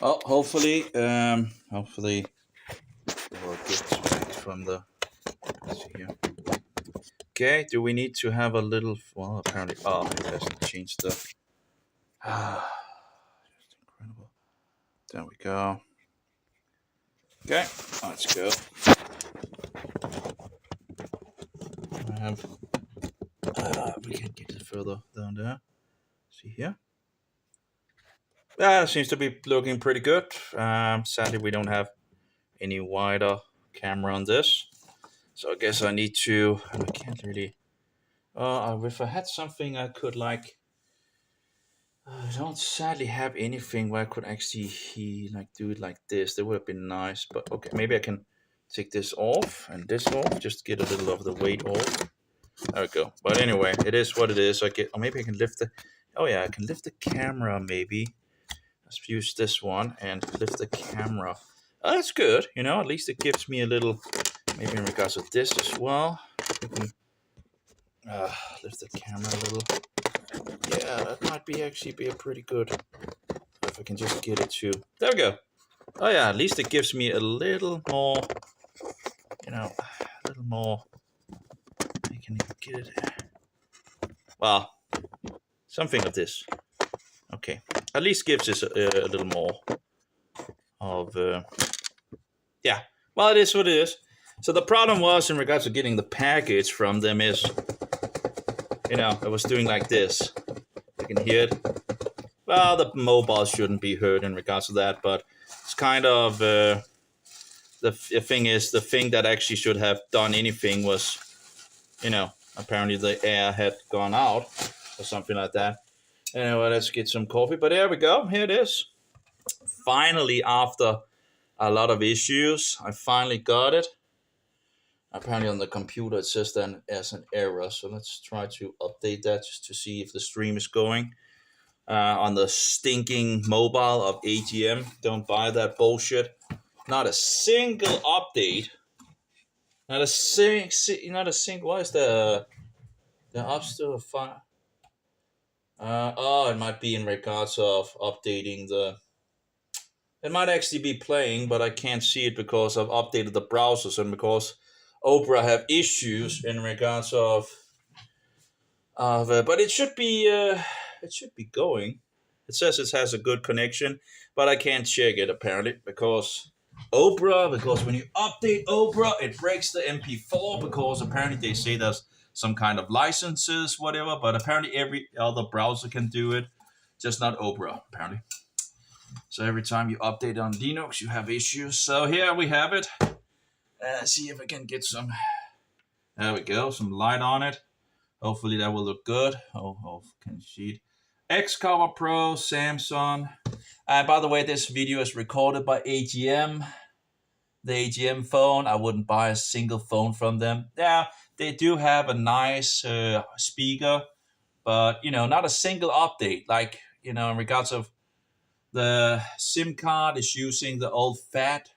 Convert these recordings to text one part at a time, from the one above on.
Oh, hopefully it will get back from the. Let's see here. Okay, do we need to have a little? Well, apparently, it hasn't changed the. Just incredible. There we go. Okay, let's go. I have. We can get it further down there. See here. That seems to be looking pretty good. Sadly, we don't have any wider camera on this, so I guess I need to. I can't really. If I had something I could like. I don't sadly have anything where I could actually do it like this. That would have been nice, but okay, maybe I can take this off and this off, just to get a little of the weight off. There we go. But anyway, it is what it is. Or maybe I can lift the. Oh yeah, I can lift the camera. Maybe let's use this one and lift the camera. Oh, that's good. At least it gives me a little. Maybe in regards to this as well. We can lift the camera a little. Yeah, that might be a pretty good. If I can just get it to. There we go. Oh yeah, at least it gives me a little more. A little more. I can get it. Well, something of this. Okay, at least gives us a little more of. Yeah. Well, it is what it is. So the problem was in regards to getting the package from them is, I was doing like this. You can hear it. Well, the mobile shouldn't be heard in regards to that, but it's kind of the thing is the thing that actually should have done anything was, apparently the air had gone out or something like that. Anyway, let's get some coffee. But there we go. Here it is. Finally, after a lot of issues, I finally got it. Apparently on the computer it says then as an error. So let's try to update that just to see if the stream is going. On the stinking mobile of AGM. Don't buy that bullshit. Not a single update. Not a single. What is the App Store file? It might be in regards of updating the. It might actually be playing, but I can't see it because I've updated the browsers and because Opera have issues in regards of. But it should be. It should be going. It says it has a good connection, but I can't check it apparently because when you update Opera, it breaks the MP4 because apparently they say there's some kind of licenses, whatever, but apparently every other browser can do it, just not Opera, apparently. So every time you update on Linux, you have issues. So here we have it. See if I can get some. There we go, some light on it. Hopefully that will look good. Can you see it? Xcover Pro, Samsung. By the way, this video is recorded by AGM. The AGM phone. I wouldn't buy a single phone from them. Yeah, they do have a nice speaker, but not a single update. Like in regards of the SIM card is using the old fat.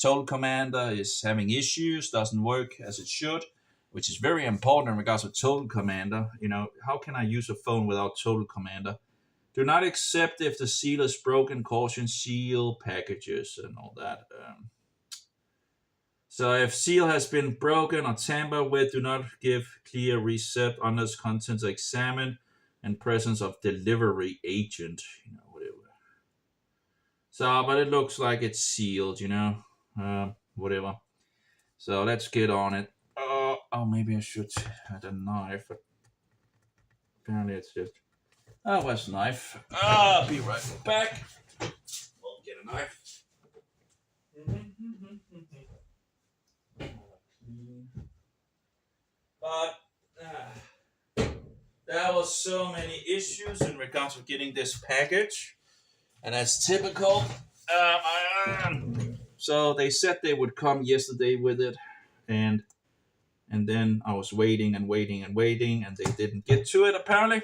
Total Commander is having issues. Doesn't work as it should. Which is very important in regards to Total Commander. How can I use a phone without Total Commander? Do not accept if the seal is broken. Caution seal packages and all that. So if seal has been broken or tampered with, do not give clear receipt unless contents are examined and presence of delivery agent. Whatever. So, but it looks like it's sealed. Whatever. So let's get on it. Maybe I should have a knife. But apparently it's just. Where's the knife? I'll be right back. We'll get a knife. But there was so many issues in regards to getting this package, and that's typical. So they said they would come yesterday with it, and then I was waiting, and they didn't get to it apparently.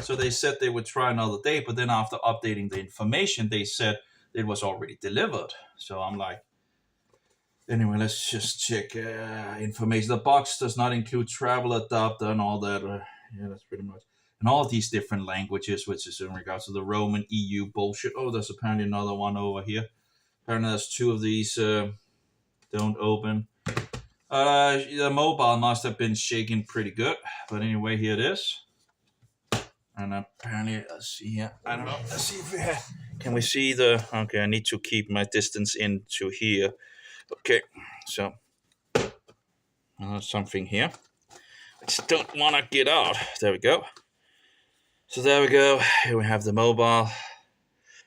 So they said they would try another day, but then after updating the information, they said it was already delivered. So I'm like, anyway, let's just check information. The box does not include travel adapter and all that. Yeah, that's pretty much. And all these different languages, which is in regards to the Roman EU bullshit. Oh, there's apparently another one over here. Apparently there's two of these don't open. The mobile must have been shaking pretty good. But anyway, here it is. And apparently, let's see here. I don't know. Let's see if we have. Can we see the? Okay, I need to keep my distance into here. Okay, so something here. I just don't want to get out. There we go. So there we go. Here we have the mobile.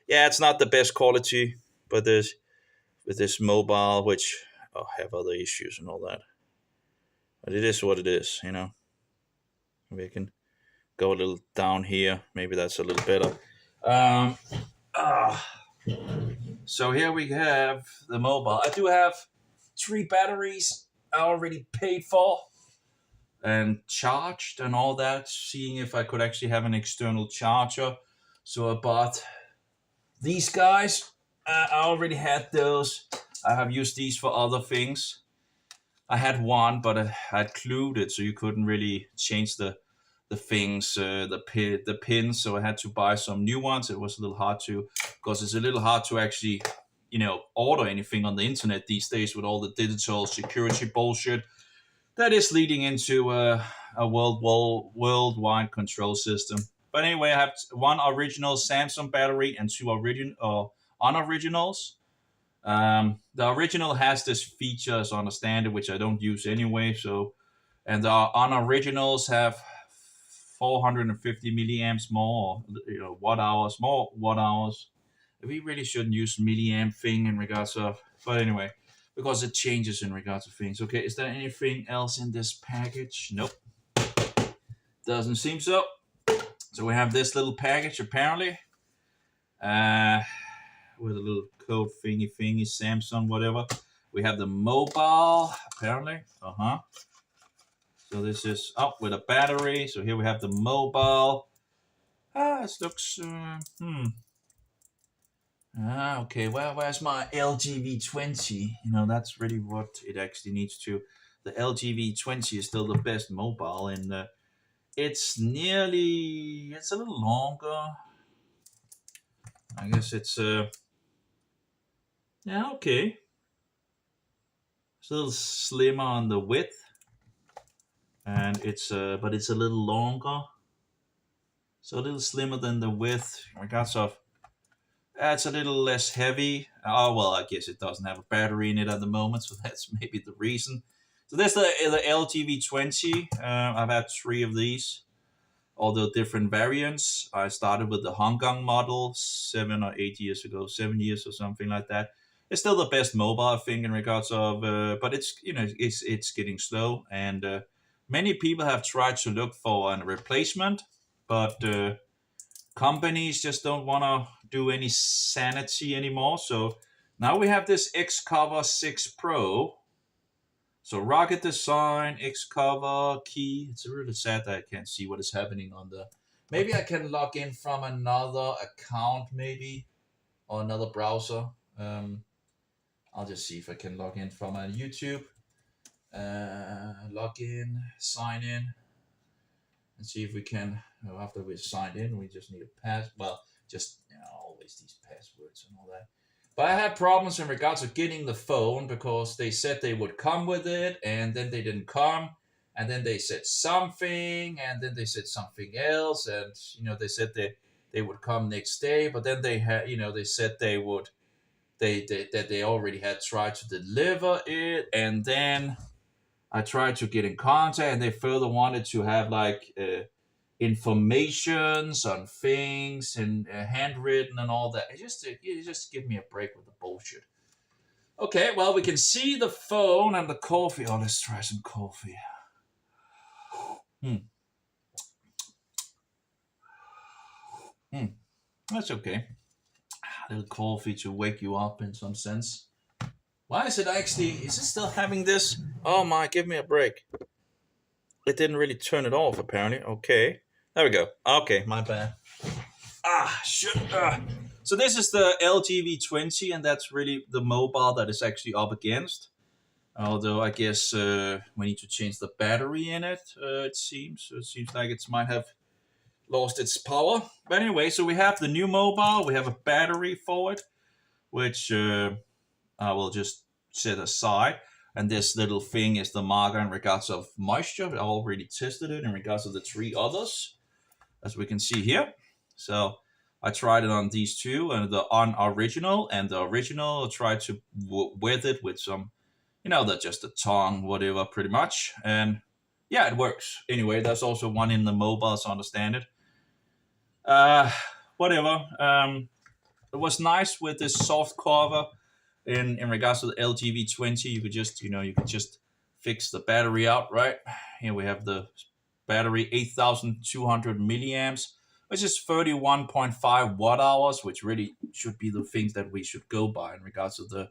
Yeah, it's not the best quality, but there's with this mobile, which have other issues and all that. But it is what it is, you know. We can go a little down here. Maybe that's a little better. So here we have the mobile. I do have 3 batteries I already paid for and charged and all that, seeing if I could actually have an external charger. So I bought these guys. I already had those. I have used these for other things. I had one, but I had glued it, so you couldn't really change the things, the pins. So I had to buy some new ones. It was a little hard to, because it's a little hard to actually, order anything on the internet these days with all the digital security bullshit that is leading into a worldwide control system. But anyway, I have 1 original Samsung battery and 2 unoriginals. The original has this feature, as I understand it, which I don't use anyway. So, and the unoriginals have 450 milliamps more, watt hours. We really shouldn't use milliamp thing in regards of, but anyway, because it changes in regards to things. Okay, is there anything else in this package? Nope. Doesn't seem so. So we have this little package apparently. With a little code thingy, Samsung, whatever. We have the mobile, apparently. So this is up with a battery. So here we have the mobile. This looks, okay, well, where's my LGV20? That's really what it actually needs to. The LGV20 is still the best mobile, and it's a little longer. I guess it's, yeah, okay. It's a little slimmer on the width, and but it's a little longer. So a little slimmer than the width. In regards of, it's a little less heavy. Oh, well, I guess it doesn't have a battery in it at the moment, so that's maybe the reason. So that's the LGV20. I've had 3 of these, all the different variants. I started with the Hong Kong model 7 or 8 years ago, 7 years or something like that. It's still the best mobile, I think, in regards of, but it's it's getting slow, and many people have tried to look for a replacement, but companies just don't want to do any sanity anymore. So now we have this Xcover 6 Pro. So rocket design, Xcover key. It's really sad that I can't see what is happening on the. Maybe I can log in from another account, maybe, or another browser. I'll just see if I can log in from a YouTube. Log in, sign in, and see if we can. After we're signed in, we just need a pass. Well, just always these passwords and all that. But I had problems in regards of getting the phone because they said they would come with it, and then they didn't come, and then they said something, and then they said something else, and they said they would come next day, but then they had they said they would. That they already had tried to deliver it, and then I tried to get in contact, and they further wanted to have like informations on things and handwritten and all that. Just give me a break with the bullshit. Okay, well, we can see the phone and the coffee. Oh, let's try some coffee. That's okay. A little coffee to wake you up in some sense. Why is it still having this? Oh my, give me a break. It didn't really turn it off, apparently. Okay. There we go. Okay, my bad. Shit. So this is the LGV20, and that's really the mobile that is actually up against. Although I guess we need to change the battery in it. It seems like it might have lost its power. But anyway, so we have the new mobile. We have a battery for it, which I will just set aside. And this little thing is the marker in regards of moisture. I already tested it in regards of the three others, as we can see here. So I tried it on these two, and the unoriginal and the original. I tried to wet it with some, that's just a tongue, whatever, pretty much. And yeah, it works. Anyway, there's also one in the mobile, so I understand it. Whatever. It was nice with this soft cover in regards to the LGV20. You could just fix the battery out, right? Here we have the battery, 8,200 milliamps, which is 31.5 watt hours, which really should be the things that we should go by in regards to the.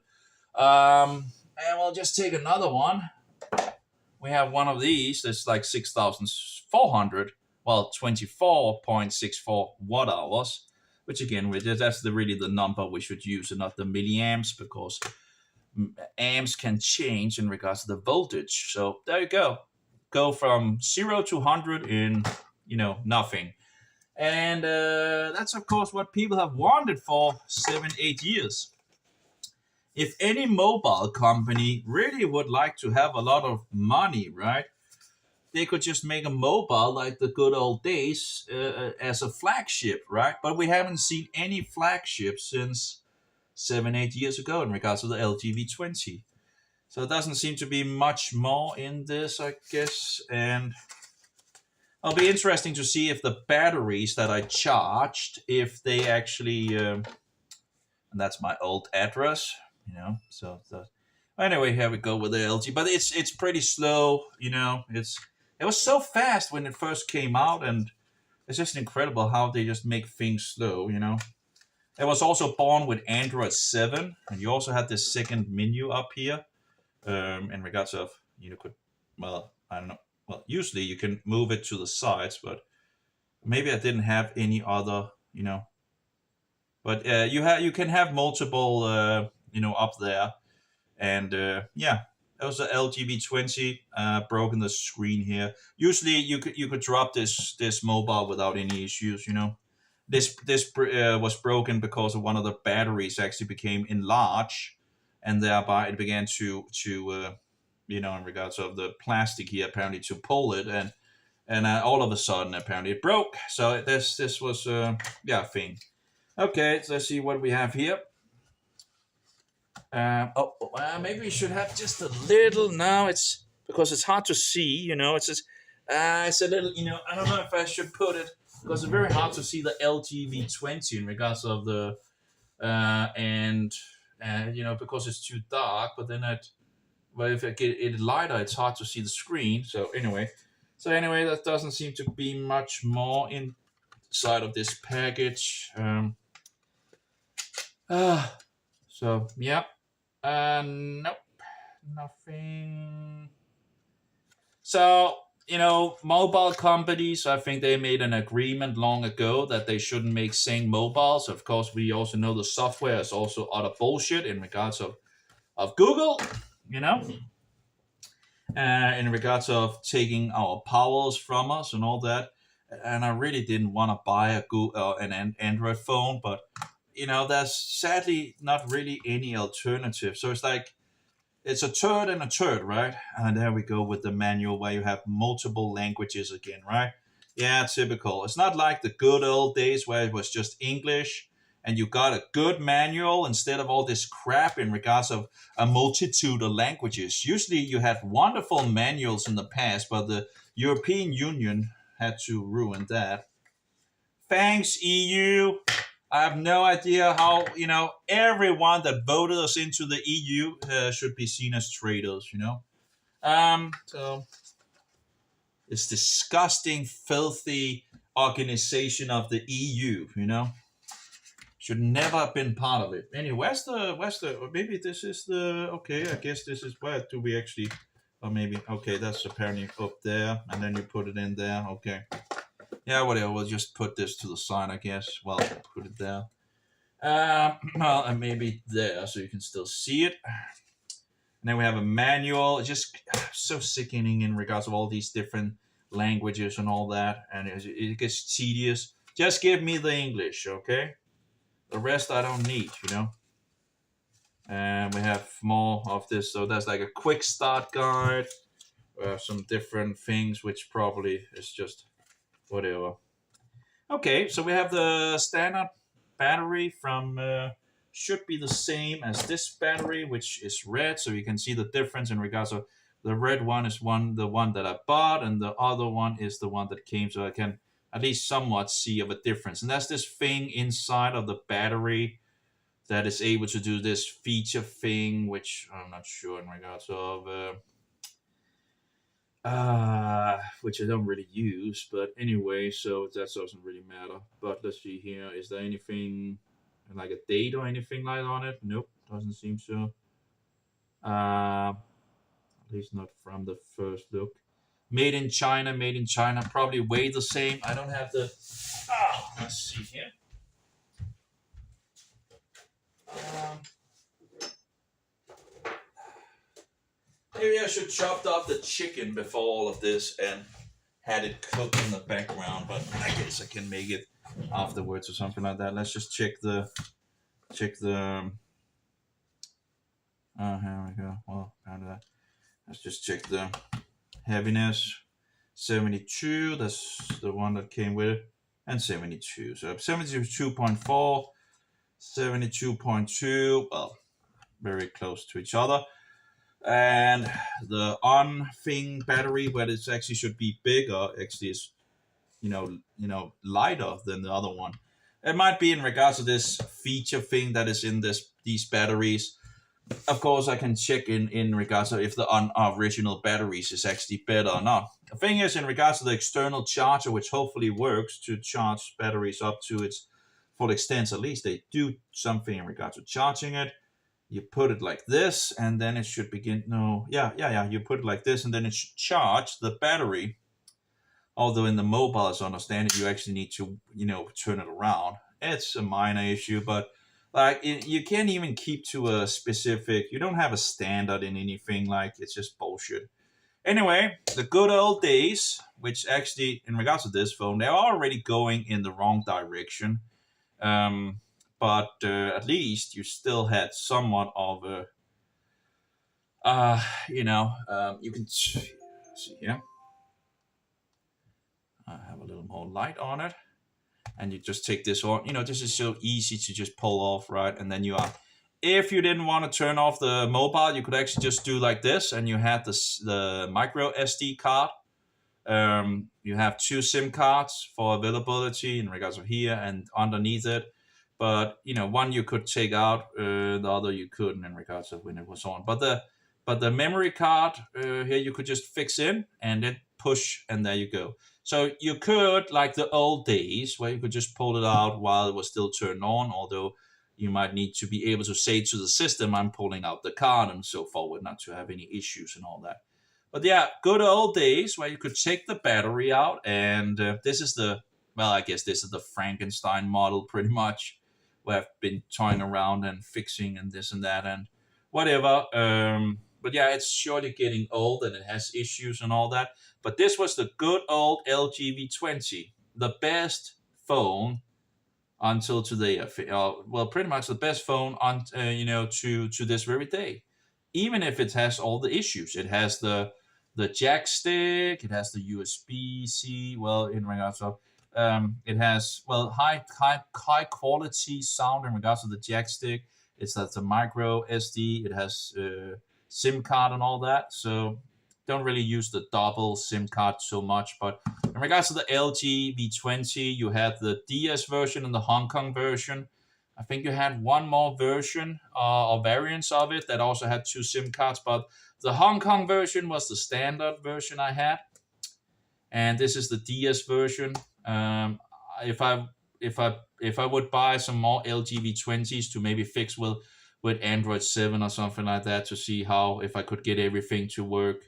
And we'll just take another one. We have one of these that's like 6,400, well, 24.64 watt hours, which again, that's really the number we should use and not the milliamps, because amps can change in regards to the voltage. So there you go. Go from 0 to 100 in, nothing. And that's, of course, what people have wanted for 7-8 years. If any mobile company really would like to have a lot of money, right, they could just make a mobile like the good old days as a flagship, right? But we haven't seen any flagship since 7-8 years ago in regards to the LGV20. So it doesn't seem to be much more in this, I guess. And it'll be interesting to see if the batteries that I charged, if they actually, and that's my old address, so anyway, here we go with the LG, but it's pretty slow, it was so fast when it first came out, and it's just incredible how they just make things slow, It was also born with Android 7, and you also had this second menu up here, in regards of, I don't know, well, usually you can move it to the sides, but maybe I didn't have any other, but you can have multiple, up there. And yeah, that was the LGV20. Broken the screen here. Usually you could drop this mobile without any issues. This was broken because of one of the batteries actually became enlarged, and thereby it began to in regards of the plastic here, apparently, to pull it, and all of a sudden apparently it broke. So this was a thing. Okay, so let's see what we have here. Maybe we should have just a little. Now it's because it's hard to see. It's just it's a little. I don't know if I should put it, because it's very hard to see the LGV20 in regards of the because it's too dark. But then if I get it lighter, it's hard to see the screen. So anyway, that doesn't seem to be much more inside of this package. So yeah. Nope, nothing. So, mobile companies, I think they made an agreement long ago that they shouldn't make Sing mobiles. Of course, we also know the software is also utter bullshit in regards of Google, in regards of taking our powers from us and all that. And I really didn't want to buy an Android phone, but there's sadly not really any alternative. So it's like, it's a turd and a turd, right? And there we go with the manual where you have multiple languages again, right? Yeah, typical. It's not like the good old days where it was just English and you got a good manual instead of all this crap in regards of a multitude of languages. Usually you had wonderful manuals in the past, but the European Union had to ruin that. Thanks, EU. I have no idea how, everyone that voted us into the EU should be seen as traitors, So this disgusting, filthy organization of the EU, should never have been part of it. Anyway, where's the, maybe this is the, okay, I guess this is, where do we actually, or maybe, okay, that's apparently up there, and then you put it in there, okay. Yeah, whatever. We'll just put this to the side, I guess. Well, put it there. And maybe there, so you can still see it. And then we have a manual. It's just so sickening in regards of all these different languages and all that, and it gets tedious. Just give me the English, okay? The rest I don't need, you know. And we have more of this. So that's like a quick start guide. We have some different things, which probably is just whatever. Okay, so we have the standard battery from should be the same as this battery, which is red. So you can see the difference in regards of the red one is the one that I bought, and the other one is the one that came. So I can at least somewhat see of a difference. And that's this thing inside of the battery that is able to do this feature thing, which I'm not sure in regards of. Which I don't really use, but anyway, so that doesn't really matter. But let's see here. Is there anything like a date or anything like on it? Nope, doesn't seem so. At least not from the first look. Made in China, probably weigh the same. I don't have the. Let's see here. Maybe I should chop up the chicken before all of this and had it cooked in the background, but I guess I can make it afterwards or something like that. Let's just check the here we go. Well, found that. Let's just check the heaviness. 72, that's the one that came with it, and 72. So 72.4, 72.2, well, very close to each other. And the on thing battery, where it actually should be bigger, actually is lighter than the other one. It might be in regards to this feature thing that is in these batteries. Of course, I can check in regards to if the original batteries is actually better or not. The thing is, in regards to the external charger, which hopefully works to charge batteries up to its full extent, at least they do something in regards to charging it. You put it like this, and then it should begin. No, yeah. You put it like this, and then it should charge the battery. Although in the mobile, as I understand it, you actually need to, turn it around. It's a minor issue, but like you can't even keep to a specific. You don't have a standard in anything. Like it's just bullshit. Anyway, the good old days, which actually, in regards to this phone, they're already going in the wrong direction. But at least you still had somewhat of a, you can see here. I have a little more light on it, and you just take this on. This is so easy to just pull off, right? And then if you didn't want to turn off the mobile, you could actually just do like this, and you had the micro SD card. You have 2 SIM cards for availability in regards of here and underneath it. But one you could take out, the other you couldn't in regards of when it was on. But the memory card here you could just fix in and then push, and there you go. So you could, like the old days, where you could just pull it out while it was still turned on. Although you might need to be able to say to the system, "I'm pulling out the card," and so forward, not to have any issues and all that. But yeah, good old days where you could take the battery out, and this is I guess this is the Frankenstein model pretty much, where I've been toying around and fixing and this and that and whatever. But yeah, it's surely getting old and it has issues and all that. But this was the good old LG V20, the best phone until today. Well, pretty much the best phone on to this very day. Even if it has all the issues, it has the jack stick, it has the USB-C. Well, in regards of it has high quality sound in regards to the jack stick. It's a micro SD. It has SIM card and all that. So don't really use the double SIM card so much. But in regards to the LG V20, you had the DS version and the Hong Kong version. I think you had one more version or variants of it that also had 2 SIM cards, but the Hong Kong version was the standard version I had, and this is the DS version. If I would buy some more LG V20s to maybe fix with Android 7 or something like that to see if I could get everything to work,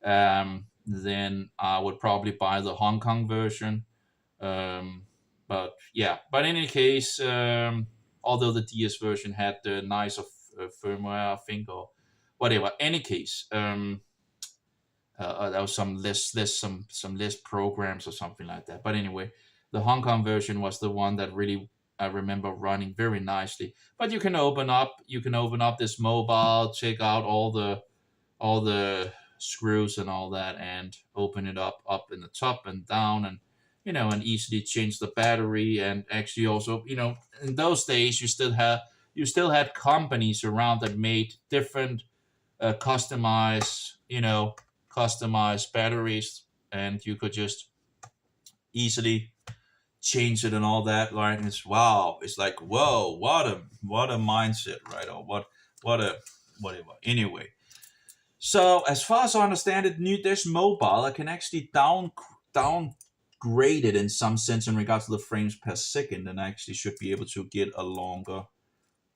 then I would probably buy the Hong Kong version. But in any case, although the DS version had the nicer firmware, I think, or whatever. Any case, there was some list programs or something like that. But anyway, the Hong Kong version was the one that really I remember running very nicely. But you can open up this mobile, check out all the screws and all that, and open it up in the top and down, and and easily change the battery. And actually also, in those days you still had companies around that made different customized batteries, and you could just easily change it and all that. Right? And it's like, whoa, what a mindset, right? Or what a whatever. Anyway, so as far as I understand it, this mobile I can actually downgrade it in some sense in regards to the frames per second, and I actually should be able to get a longer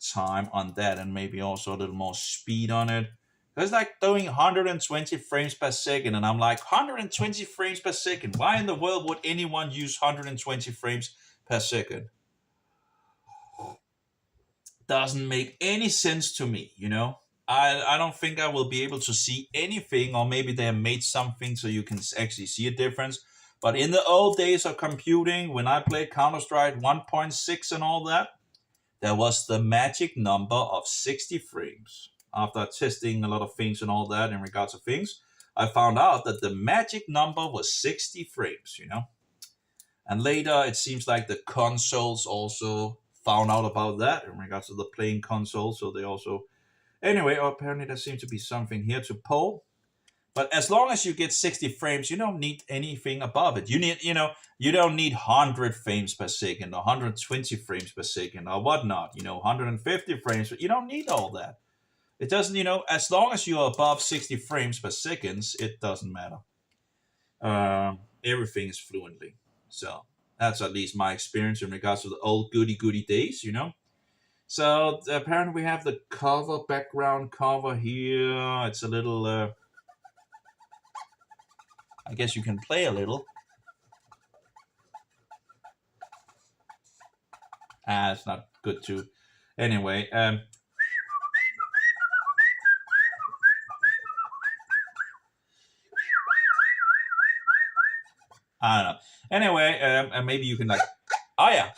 time on that, and maybe also a little more speed on it. It's like doing 120 frames per second, and I'm like, 120 frames per second? Why in the world would anyone use 120 frames per second? Doesn't make any sense to me, I don't think I will be able to see anything, or maybe they have made something so you can actually see a difference. But in the old days of computing, when I played Counter-Strike 1.6 and all that, there was the magic number of 60 frames. After testing a lot of things and all that in regards to things, I found out that the magic number was 60 frames. And later, it seems like the consoles also found out about that in regards to the playing console. So they also... Anyway, apparently there seems to be something here to pull. But as long as you get 60 frames, you don't need anything above it. You don't need 100 frames per second or 120 frames per second or whatnot, 150 frames. You don't need all that. It doesn't, as long as you're above 60 frames per second, it doesn't matter. Everything is fluently. So that's at least my experience in regards to the old goody days, So apparently we have the background cover here. It's a little... I guess you can play a little. It's not good to... Anyway, I don't know. Anyway, and maybe you can like... Oh, yeah.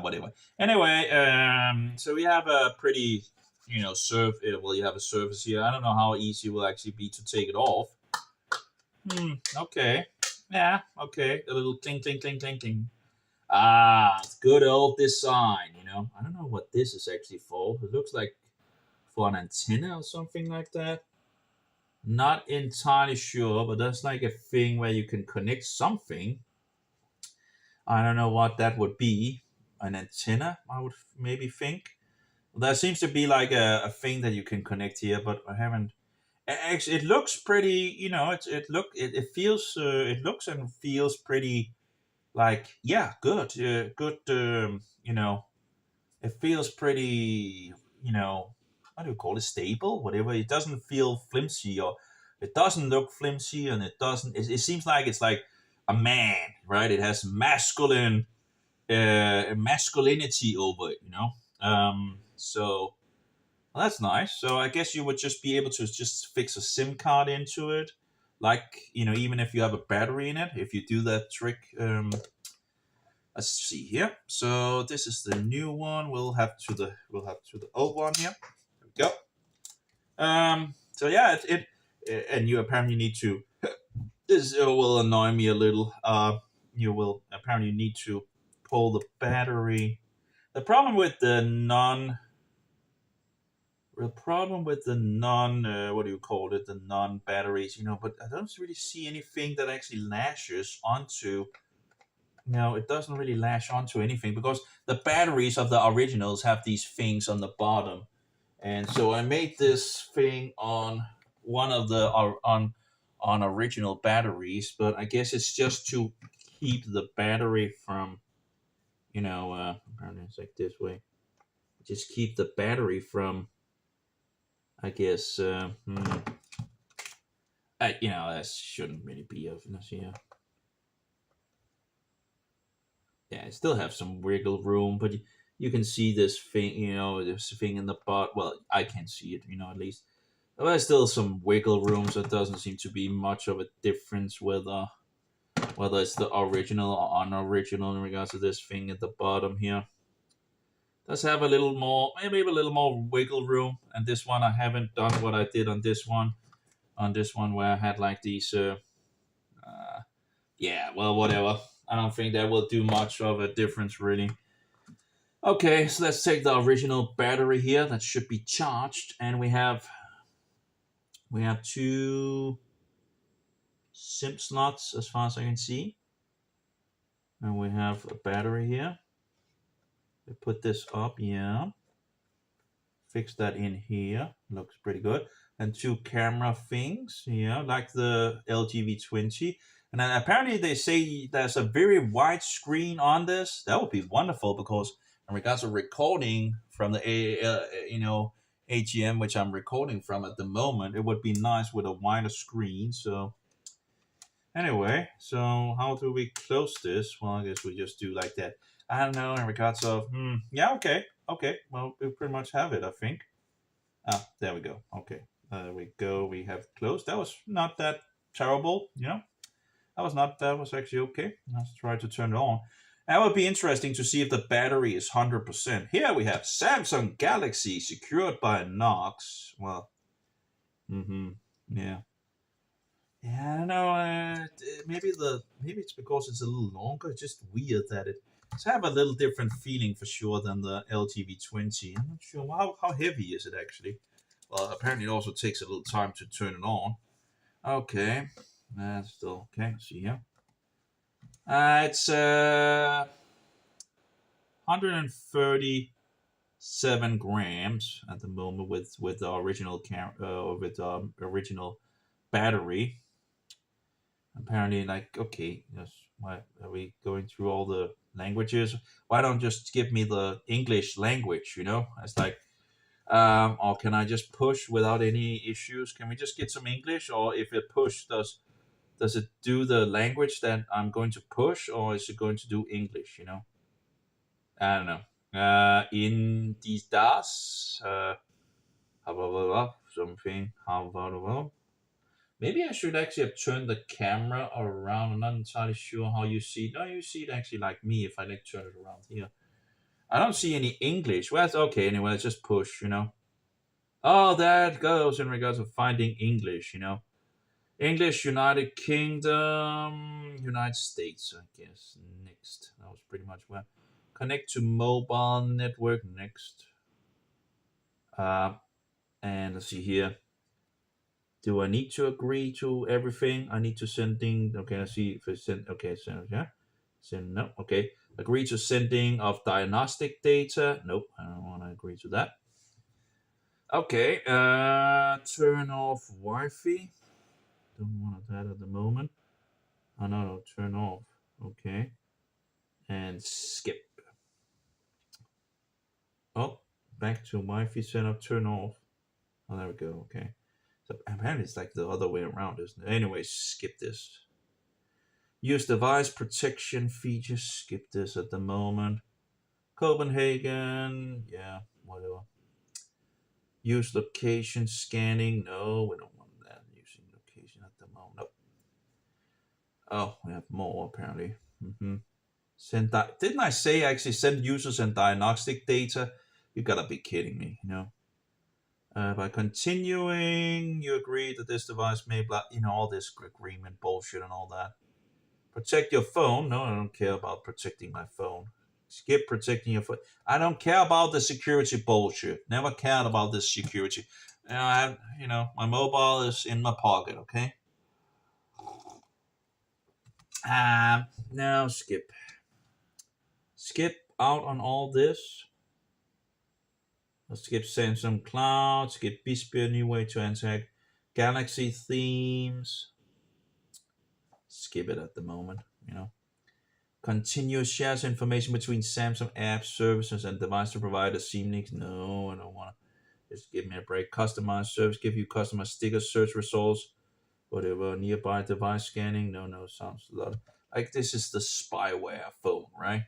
Whatever. Anyway, so we have a pretty... well, you have a surface here. I don't know how easy it will actually be to take it off. Okay. Yeah, okay. A little ting, ting, ting, ting, ting. It's good old design, I don't know what this is actually for. It looks like for an antenna or something like that. Not entirely sure, but that's like a thing where you can connect something. I don't know what that would be. An antenna, I would maybe think. There seems to be like a thing that you can connect here, but I haven't. Actually, it looks pretty. It feels. It looks and feels pretty. Like, yeah, good. Good. It feels pretty. What do you call it? Stable, whatever. It doesn't feel flimsy, or it doesn't look flimsy, and it doesn't. It seems like it's like a man, right? It has masculinity over it, So well, that's nice. So I guess you would just be able to just fix a SIM card into it, like even if you have a battery in it. If you do that trick, let's see here. So this is the new one. We'll have to the old one here. There we go. So yeah, and you apparently need to. This will annoy me a little. You will apparently need to pull the battery. The problem with the non, what do you call it? The non batteries, but I don't really see anything that actually lashes onto. No, it doesn't really lash onto anything because the batteries of the originals have these things on the bottom, and so I made this thing on one of the on original batteries, but I guess it's just to keep the battery from, apparently it's like this way. Just keep the battery from, I guess, that shouldn't really be of here. Yeah, I still have some wiggle room, but you can see this thing, this thing in the bot. Well, I can see it, at least. But there's still some wiggle room, so it doesn't seem to be much of a difference whether it's the original or unoriginal in regards to this thing at the bottom here. Does have a little more, maybe a little more wiggle room. And this one, I haven't done what I did on this one. On this one, where I had like these, yeah, well, whatever. I don't think that will do much of a difference, really. Okay, so let's take the original battery here that should be charged, and we have two SIM slots as far as I can see, and we have a battery here. We put this up, yeah. Fix that in here. Looks pretty good. And two camera things, yeah, like the LG-V20. And then apparently they say there's a very wide screen on this. That would be wonderful because in regards to recording from the AGM, which I'm recording from at the moment, it would be nice with a wider screen. So anyway, so how do we close this? Well, I guess we just do like that. I don't know, in regards of, yeah, okay. Well, we pretty much have it, I think. Ah, there we go. Okay, there we go. We have closed. That was not that terrible, That was actually okay. Let's try to turn it on. That would be interesting to see if the battery is 100%. Here we have Samsung Galaxy secured by Knox. Well, yeah. Yeah, I don't know. Maybe it's because it's a little longer. It's just weird that it's have a little different feeling for sure than the LG-V20. I'm not sure how heavy is it actually. Well, apparently it also takes a little time to turn it on. Okay, that's still okay. Let's see here. It's 137 grams at the moment with the original original battery. Apparently, like, okay, yes, why are we going through all the languages? Why don't just give me the English language? It's like, or can I just push without any issues? Can we just get some English? Or if it push, does it do the language that I'm going to push, or is it going to do English? I don't know. In these das, something, maybe I should actually have turned the camera around. I'm not entirely sure how you see it. No, you see it actually like me if I like turn it around here. I don't see any English. Well, that's okay. Anyway, let's just push, Oh, that goes in regards to finding English, English, United Kingdom, United States, I guess. Next. That was pretty much where. Connect to mobile network, next. And let's see here. Do I need to agree to everything? I need to sending. Okay, let's see if it's send. Okay, send. Yeah, send. No. Okay, agree to sending of diagnostic data. Nope, I don't want to agree to that. Okay, turn off Wi-Fi. Don't want that at the moment. Oh no, turn off. Okay, and skip. Oh, back to Wi-Fi setup. Turn off. Oh, there we go. Okay. So apparently it's like the other way around, isn't it? Anyway, skip this. Use device protection features. Skip this at the moment. Copenhagen. Yeah, whatever. Use location scanning. No, we don't want that. Using location at the moment. Nope. Oh, we have more apparently. Didn't I say actually send users and diagnostic data? You gotta be kidding me, By continuing, you agree that this device may blah, all this agreement bullshit and all that. Protect your phone. No, I don't care about protecting my phone. Skip protecting your phone. I don't care about the security bullshit. Never cared about this security. My mobile is in my pocket, okay? Now skip. Skip out on all this. Let's skip Samsung Cloud. Skip Bisbee, new way to enter Galaxy themes. Skip it at the moment, Continue shares information between Samsung apps, services, and device providers seamlessly. No, I don't want to. Just give me a break. Customized service, give you customized stickers, search results, whatever. Nearby device scanning. No, sounds a lot like this is the spyware phone, right?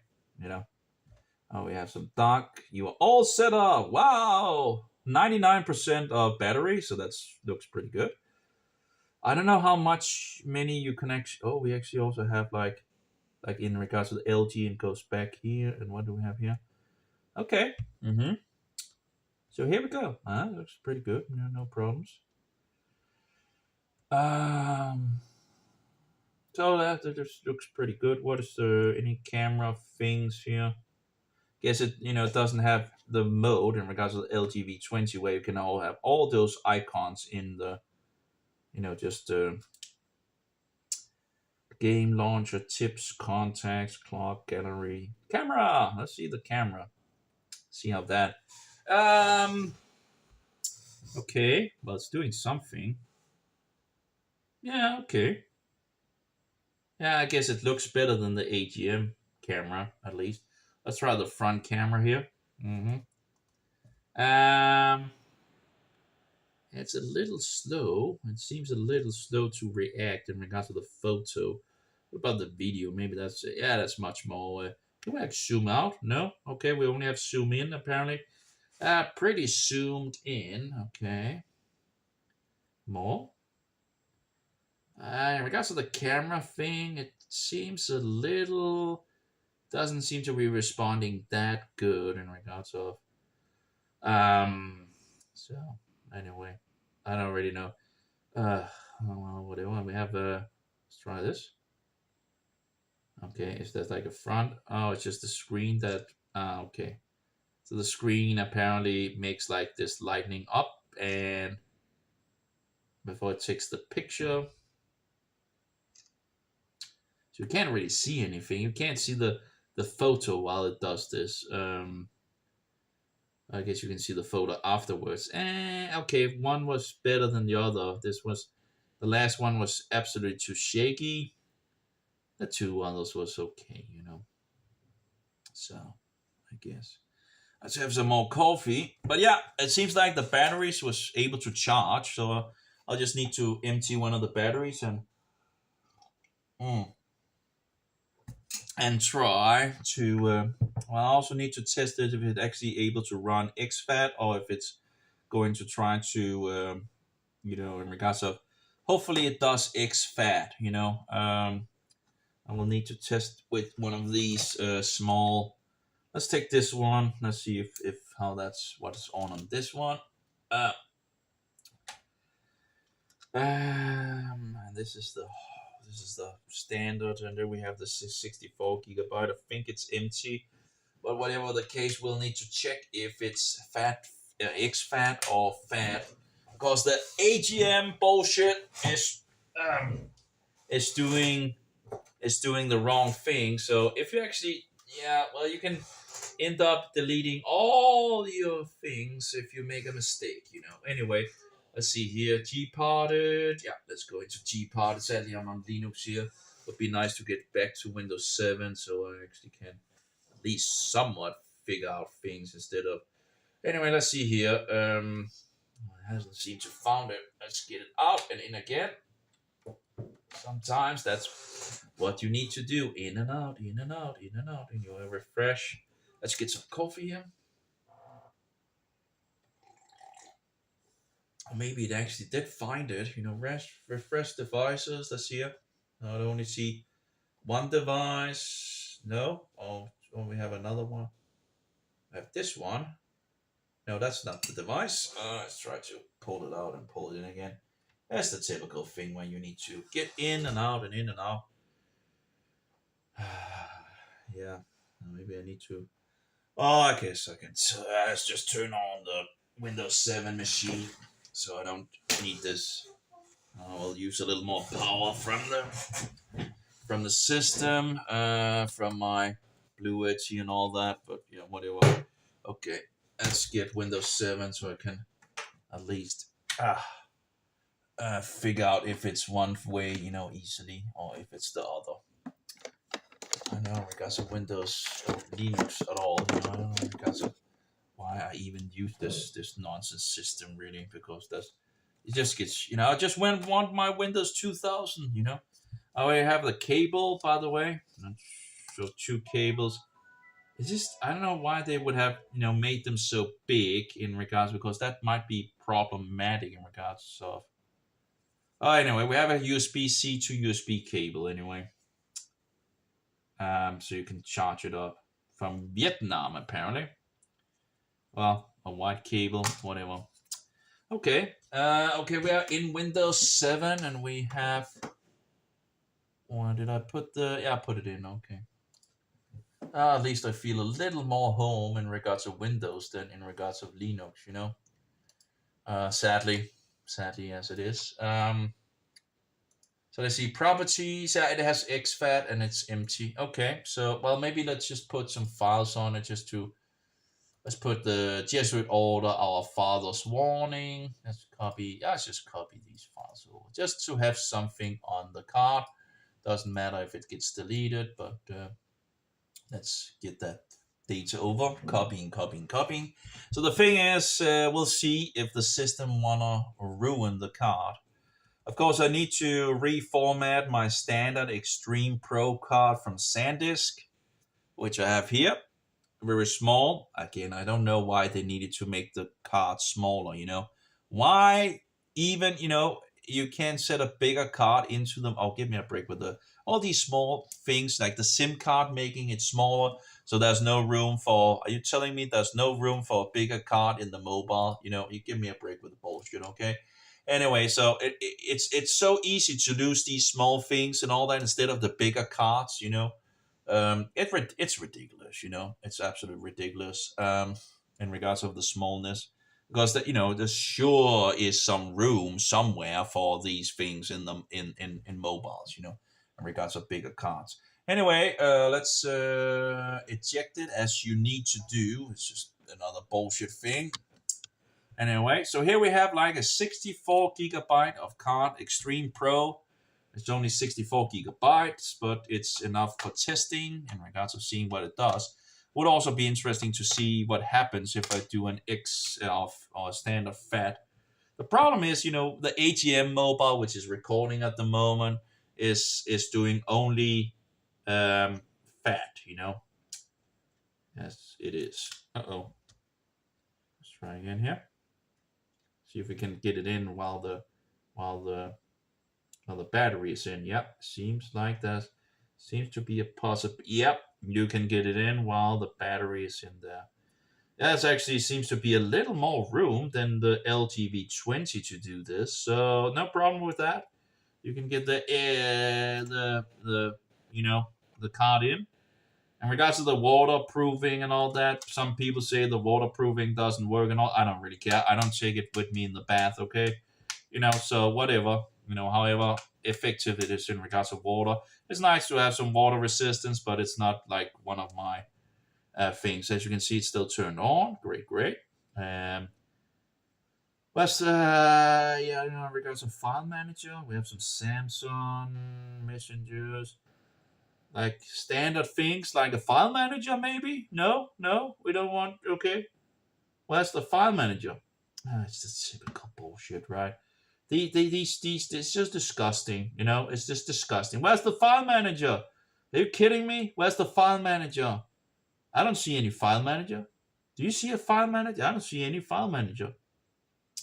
Oh, we have some dock. You are all set up. Wow, 99% of battery, so that's looks pretty good. I don't know how many you can actually. Oh, we actually also have like in regards to the LG, and goes back here. And what do we have here? Okay. So here we go. Looks pretty good. No problems. So that just looks pretty good. What is the any camera things here? Guess it it doesn't have the mode in regards to the LGV20 where you can all have all those icons in the just game launcher, tips, contacts, clock, gallery, camera. Let's see the camera. See how that. Okay, well it's doing something. Yeah, okay. Yeah, I guess it looks better than the AGM camera at least. Let's try the front camera here. It's a little slow. It seems a little slow to react in regards to the photo. What about the video? Maybe that's much more. Can we like zoom out? No? Okay, we only have zoom in apparently. Pretty zoomed in. Okay. More. In regards to the camera thing, it seems a little doesn't seem to be responding that good in regards of so anyway, I don't really know. What do you want? We have let's try this. Okay, is that like a front? Oh, it's just the screen that okay. So the screen apparently makes like this lightning up and before it takes the picture. So you can't really see anything. You can't see the photo while it does this. I guess you can see the photo afterwards. Okay, one was better than the other. The last one was absolutely too shaky. The two others was okay, So, I guess. Let's have some more coffee. But yeah, it seems like the batteries was able to charge. So I'll just need to empty one of the batteries and try to. Well, I also need to test it if it's actually able to run XFAT or if it's going to try to, in regards of. Hopefully, it does XFAT. I will need to test with one of these small. Let's take this one. Let's see if what's on this one. This is the standard, and then we have the 64 gigabyte. I think it's empty, but whatever the case, we'll need to check if it's XFAT or FAT, because the AGM bullshit is doing the wrong thing. So if you actually, you can end up deleting all your things if you make a mistake. Anyway. Let's see here, Gparted. Yeah, let's go into Gparted. Sadly, I'm on Linux here. Would be nice to get back to Windows 7 so I actually can at least somewhat figure out things instead of. Anyway, let's see here. It hasn't seemed to found it. Let's get it out and in again. Sometimes that's what you need to do. In and out, in and out, in and out. And you will refresh. Let's get some coffee here. Maybe it actually did find it. Refresh devices. Let's see here. I only see one device. No. Oh, we have another one. I have this one. No, that's not the device. Let's try to pull it out and pull it in again. That's the typical thing when you need to get in and out and in and out. Yeah. Maybe I need to. Oh, I guess I can. Let's just turn on the Windows 7 machine. So I don't need this. I'll use a little more power from the system, from my Blue Edge and all that. But whatever. Okay, let's get Windows 7 so I can at least figure out if it's one way, easily, or if it's the other. I don't know in regards to Windows or Linux at all. I don't know in regards to why I even use this nonsense system really, because it just gets I just want my Windows 2000. I already have the cable, by the way. So 2 cables. It's just, I don't know why they would have, made them so big in regards, because that might be problematic in regards of. Oh, anyway, we have a USB-C to USB cable anyway. So you can charge it up from Vietnam apparently. Well, a white cable, whatever. Okay. Okay, we are in Windows 7 and we have. Where did I put the? Yeah, I put it in. Okay. At least I feel a little more home in regards of Windows than in regards of Linux. Sadly as it is. So let's see properties. Yeah, it has exFAT and it's empty. Okay, so well maybe let's just put some files on it let's put the Jesuit order, our father's warning. Let's copy. Let's just copy these files over just to have something on the card. Doesn't matter if it gets deleted, but let's get that data over. Copying. So the thing is, we'll see if the system wanna ruin the card. Of course, I need to reformat my standard Extreme Pro card from SanDisk, which I have here. Very small. Again, I don't know why they needed to make the card smaller, Why even, you can set a bigger card into them. Oh, give me a break with all these small things like the SIM card making it smaller. So there's no room for, are you telling me there's no room for a bigger card in the mobile? You give me a break with the bullshit, okay? Anyway, so it's so easy to lose these small things and all that instead of the bigger cards, it's ridiculous, it's absolutely ridiculous in regards of the smallness, because that there sure is some room somewhere for these things in them in mobiles, in regards of bigger cards. Anyway, let's eject it as you need to do. It's just another bullshit thing. Anyway, so here we have like a 64 gigabyte of card Extreme Pro. It's only 64 gigabytes, but it's enough for testing in regards of seeing what it does. Would also be interesting to see what happens if I do an X or standard FAT. The problem is, the ATM mobile, which is recording at the moment, is doing only FAT. Yes, it is. Uh-oh. Let's try again here. See if we can get it in while the battery is in. Yep, seems like that seems to be a possible. Yep, you can get it in while the battery is in there. That actually seems to be a little more room than the LGV20 to do this, so no problem with that. You can get the card in. In regards to the waterproofing and all that, some people say the waterproofing doesn't work and all. I don't really care. I don't take it with me in the bath, okay? So whatever. However effective it is in regards to water. It's nice to have some water resistance, but it's not like one of my things. As you can see, it's still turned on. Great. Let's in regards to file manager, we have some Samsung messengers. Like standard things like a file manager, maybe? No, we don't want. Okay, where's the file manager? It's just typical bullshit, right? These, it's just disgusting. It's just disgusting. Where's the file manager? Are you kidding me? Where's the file manager? I don't see any file manager. Do you see a file manager? I don't see any file manager.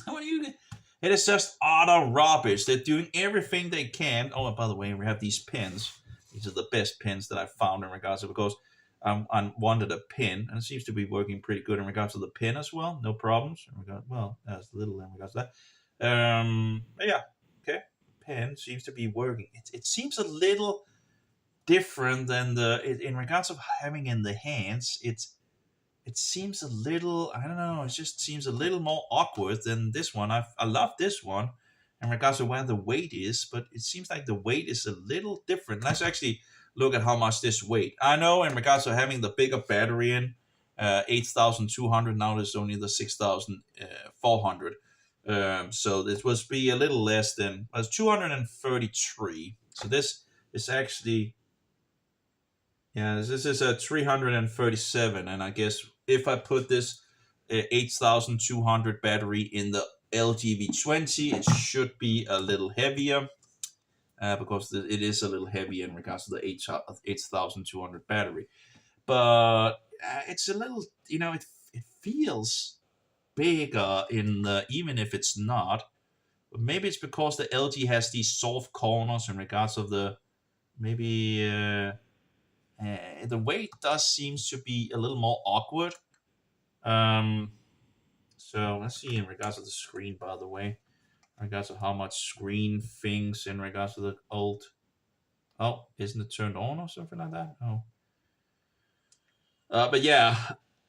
It is just utter rubbish. They're doing everything they can. Oh, and by the way, we have these pins. These are the best pins that I found in regards to, because I wanted a pin, and it seems to be working pretty good in regards to the pin as well. No problems. That's a little in regards to that. Yeah, okay. Pin seems to be working. It seems a little different than in regards of having in the hands. It seems a little, I don't know, it just seems a little more awkward than this one. I love this one in regards to where the weight is, but it seems like the weight is a little different. Let's actually look at how much this weight. I know in regards to having the bigger battery in, 8,200, now there's only the 6,400. So this was be a little less than, it was 233. So this is actually, this is a 337, and I guess if I put this 8,200 battery in the LGV20, it should be a little heavier, because it is a little heavier in regards to the 8,200 battery. but it's a little, it feels bigger in the, even if it's not. But maybe it's because the LG has these soft corners in regards of the, maybe the weight does seems to be a little more awkward. Um, so let's see in regards to the screen, by the way, in regards to how much screen things in regards to the old. Oh, isn't it turned on or something like that? Oh. But yeah,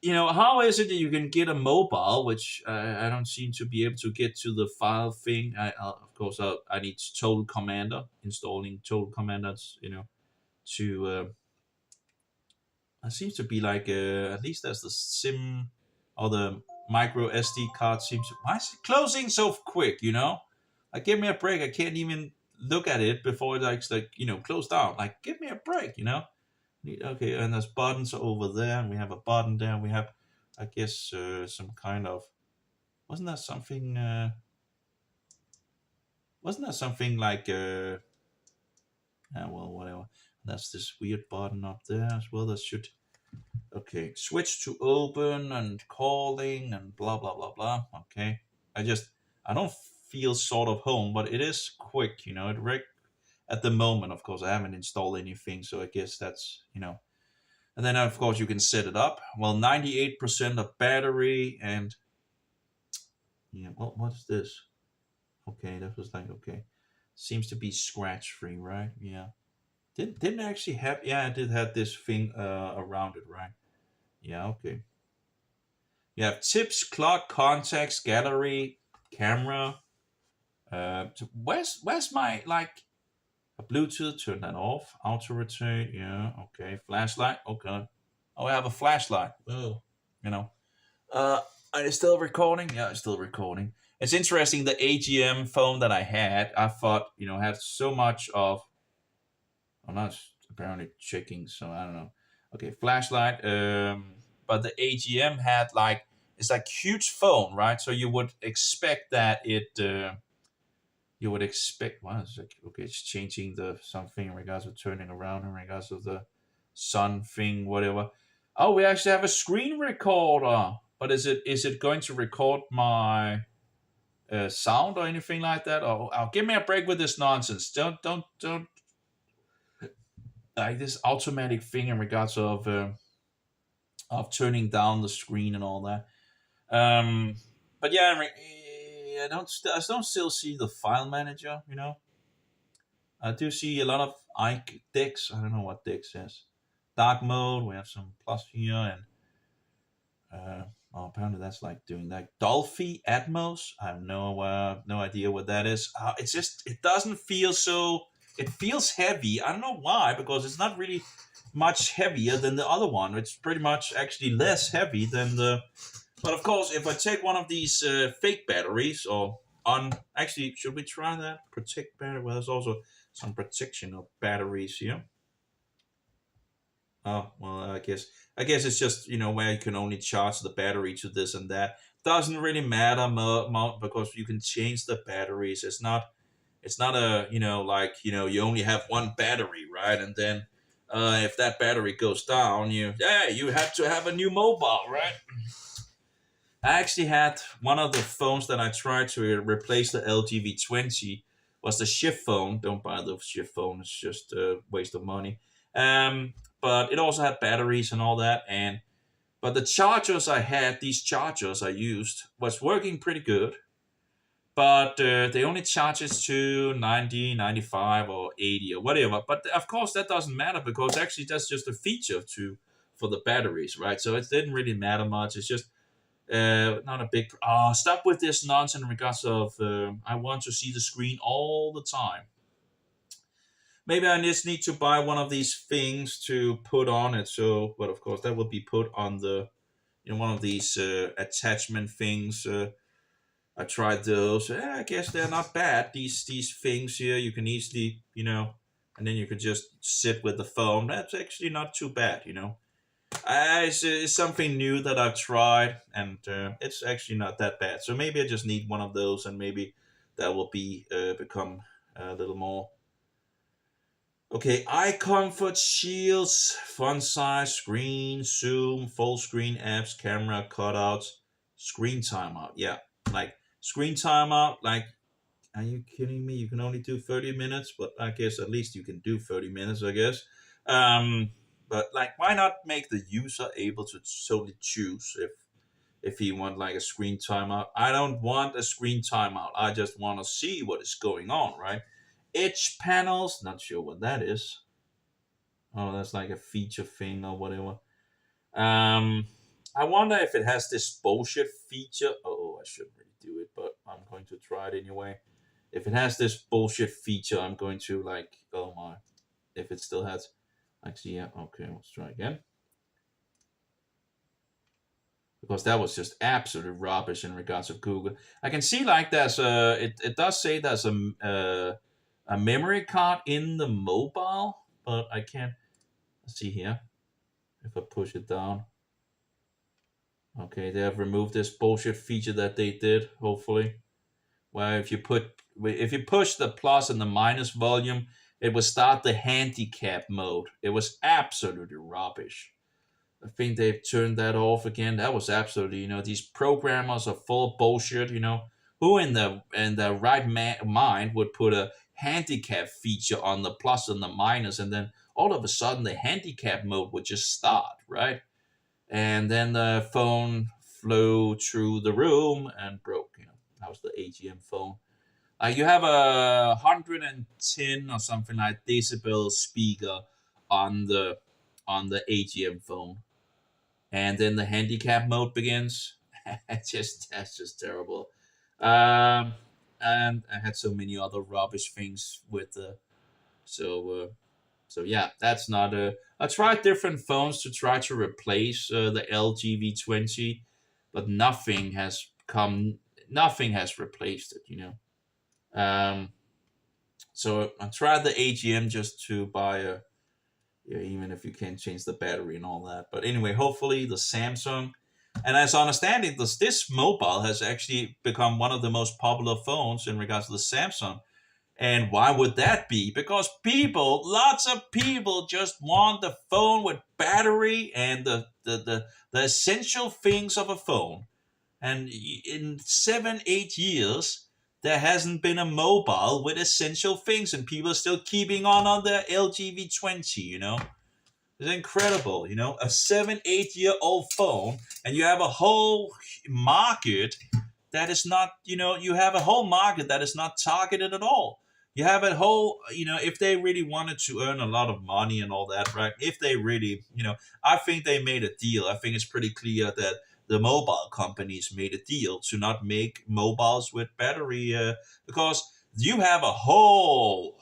how is it that you can get a mobile, which I don't seem to be able to get to the file thing? Of course, I need Total Commander, installing Total Commanders, to, it seems to be like, at least there's the SIM or the micro SD card seems to, why is it closing so quick, Like, give me a break. I can't even look at it before it's like, close down. Like, give me a break, Okay, and there's buttons over there, and we have a button there. We have, I guess, some kind of. Wasn't that something? Wasn't that something like? Well, whatever. That's this weird button up there as well. That should. Okay, switch to open and calling and blah blah blah blah. Okay, I don't feel sort of home, but it is quick. At the moment, of course, I haven't installed anything, so I guess that's. And then, of course, you can set it up. Well, 98% of battery, and yeah, what's this? Okay, that was like, okay. Seems to be scratch free, right? Yeah. Didn't actually have, yeah, I did have this thing around it, right? Yeah, okay. You have tips, clock, contacts, gallery, camera. So where's my, like, a Bluetooth? Turn that off. Auto rotate, yeah, okay. Flashlight, okay. Oh, I have a flashlight. Oh, you know. Are you still recording? Yeah, it's still recording. It's interesting. The AGM phone that I had, I thought, had so much of. I'm not apparently checking, so I don't know. Okay, flashlight. But the AGM had like, it's like huge phone, right? So you would expect that it. You would expect. Wow, it's like, okay, it's changing the something in regards to turning around in regards to the sun thing, whatever. Oh, we actually have a screen recorder. But is it going to record my sound or anything like that? Oh, give me a break with this nonsense. Don't like this automatic thing in regards of turning down the screen and all that. But yeah, I don't still see the file manager. I do see a lot of decks. I don't know what decks is. Dark mode. We have some plus here and. Apparently that's like doing that. Dolphy Atmos. I have no idea what that is. It doesn't feel so. It feels heavy. I don't know why, because it's not really much heavier than the other one. It's pretty much actually less heavy than the. But of course, if I take one of these fake batteries or actually, should we try that? Protect battery. Well, there's also some protection of batteries here. Oh, well, I guess it's just, where you can only charge the battery to this and that. Doesn't really matter because you can change the batteries. It's not a, like, you only have one battery, right? And then if that battery goes down, you have to have a new mobile, right? I actually had one of the phones that I tried to replace the LG V20 was the Shift phone. Don't buy the Shift phone; it's just a waste of money. But it also had batteries and all that. But the chargers I had, these chargers I used, was working pretty good. But they only charge it to 90, 95, or 80 or whatever. But of course that doesn't matter because actually that's just a feature for the batteries, right? So it didn't really matter much. It's just not a big. Stop with this nonsense in regards of I want to see the screen all the time. Maybe I just need to buy one of these things to put on it. So, but of course that will be put on the, one of these attachment things. I tried those. I guess they're not bad. These things here you can easily, and then you can just sit with the phone. That's actually not too bad. It's something new that I've tried, and it's actually not that bad. So maybe I just need one of those, and maybe that will become a little more Okay, eye comfort, shields, font size, screen, zoom, full screen apps, camera, cutouts, screen timeout. Yeah, like screen timeout, like, are you kidding me? You can only do 30 minutes, but I guess at least you can do 30 minutes, I guess. But like, why not make the user able to totally choose if he want like a screen timeout? I don't want a screen timeout. I just want to see what is going on, right? Edge panels, not sure what that is. Oh, that's like a feature thing or whatever. Um, I wonder if it has this bullshit feature. Oh, I shouldn't really do it, but I'm going to try it anyway. If it has this bullshit feature, I'm going to like, oh my, if it still has, actually, yeah, okay, let's try again. Because that was just absolute rubbish in regards of Google. I can see like there's it does say there's a memory card in the mobile, but I can't see here if I push it down. Okay, they have removed this bullshit feature that they did, hopefully. Where if you push the plus and the minus volume, it will start the handicap mode. It was absolutely rubbish. I think they've turned that off again. That was absolutely, these programmers are full of bullshit, Who in the right mind would put a handicap feature on the plus and the minus, and then all of a sudden the handicap mode would just start, right? And then the phone flew through the room and broke. That was the AGM phone. You have a 110 or something like decibel speaker on the AGM phone, and then the handicap mode begins. That's just terrible. Um, and I had so many other rubbish things with the so. So yeah, that's not a. I tried different phones to try to replace the LG V20, but nothing has come. Nothing has replaced it. So I tried the AGM just to buy a. Yeah, even if you can't change the battery and all that. But anyway, hopefully the Samsung. And as I understand it, this mobile has actually become one of the most popular phones in regards to the Samsung. And why would that be? Because lots of people just want the phone with battery and the essential things of a phone. And in 7, 8 years, there hasn't been a mobile with essential things, and people are still keeping on their LG V20. It's incredible, a 7, 8 year old phone, and you have a whole market that is not, you have a whole market that is not targeted at all. You have a whole, if they really wanted to earn a lot of money and all that, right? If they really, I think they made a deal. I think it's pretty clear that the mobile companies made a deal to not make mobiles with battery, because you have a whole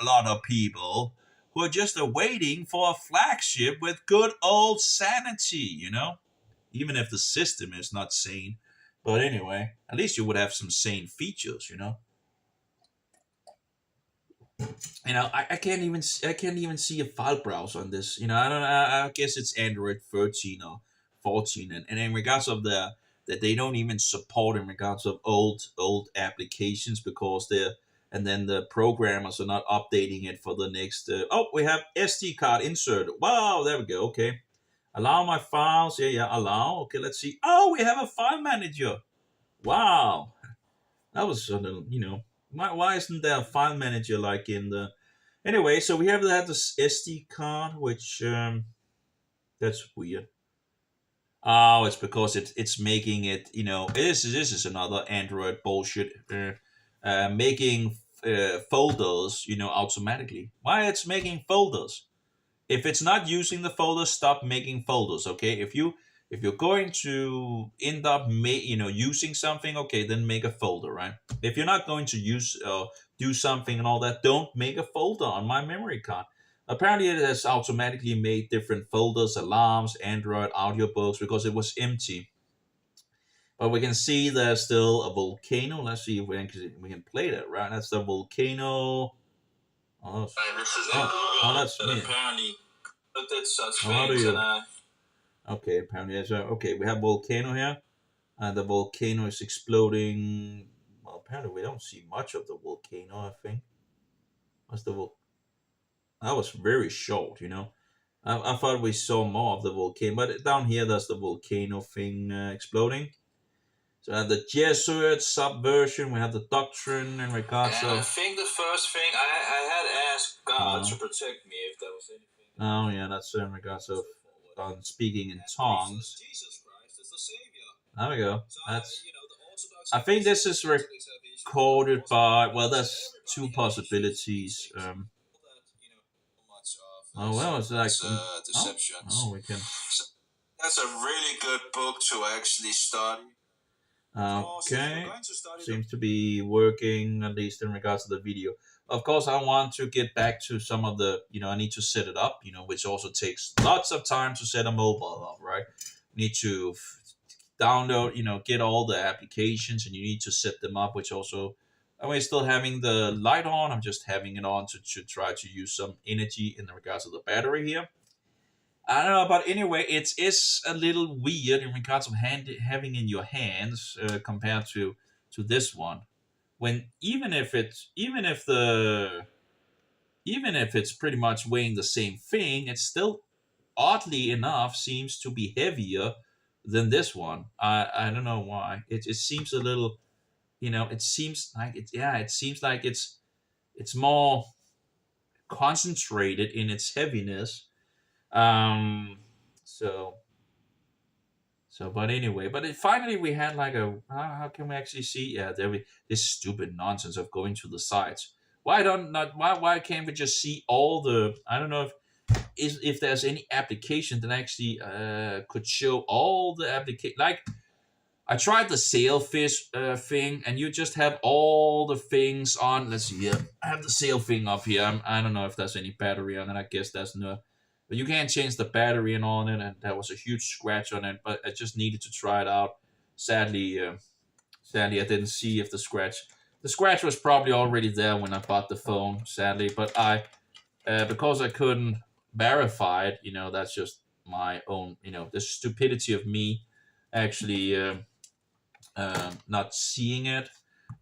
lot of people who are just waiting for a flagship with good old sanity. Even if the system is not sane. But anyway, at least you would have some sane features. I can't even see a file browser on this. I don't. I guess it's Android 13 or 14, and in regards of that they don't even support in regards of old applications because they're. And then the programmers are not updating it for the next. Oh, we have SD card inserted. Wow, there we go. Okay, allow my files. Yeah, yeah, allow. Okay, let's see. Oh, we have a file manager. Wow, that was a little. Why isn't there a file manager like in the. Anyway, so we have that this SD card, which that's weird. Oh, it's because it's making it. This is another Android bullshit. Making folders, automatically. Why it's making folders? If it's not using the folder, stop making folders. Okay, if you're going to end up using something, okay, then make a folder, right? If you're not going to use do something and all that, don't make a folder on my memory card. Apparently it has automatically made different folders, alarms, Android, audiobooks, because it was empty. But we can see there's still a volcano. Let's see if we can play that, right? That's the volcano. Oh, that's me. Apparently looked at such things and okay, apparently that's okay. We have volcano here, and the volcano is exploding. Well, apparently we don't see much of the volcano. I think what's the That was very short, you know. I thought we saw more of the volcano, but down here there's the volcano thing exploding. So I have the Jesuit subversion. We have the doctrine in regards to. I think the first thing I had asked God to protect me if there was anything. Oh yeah, that's in regards of on speaking in tongues. There we go. That's. I think this is recorded by. Well, there's two possibilities. Oh well, it's like deceptions. Oh, we can. That's a really good book to actually study. Okay, seems to be working at least in regards to the video. Of course, I want to get back to some of the, I need to set it up, which also takes lots of time to set a mobile up, right? Need to download, get all the applications, and you need to set them up, which also, we're still having the light on. I'm just having it on to try to use some energy in regards to the battery here. I don't know, but anyway, it is a little weird in regards of having in your hands compared to this one. When even if it's pretty much weighing the same thing, it still oddly enough seems to be heavier than this one. I don't know why. It seems a little, it seems like it's more concentrated in its heaviness. Um, so but anyway, finally we had like how can we actually see? Yeah, this stupid nonsense of going to the sites. Why can't we just see all the? I don't know if there's any application that actually could show all the application. Like I tried the sailfish thing, and you just have all the things on. Let's see here. I have the sail thing up here. I don't know if there's any battery on it. I guess there's no. But you can't change the battery and on it, and there was a huge scratch on it. But I just needed to try it out. Sadly, I didn't see if the scratch was probably already there when I bought the phone. Sadly, but because I couldn't verify it, that's just my own, the stupidity of me actually not seeing it.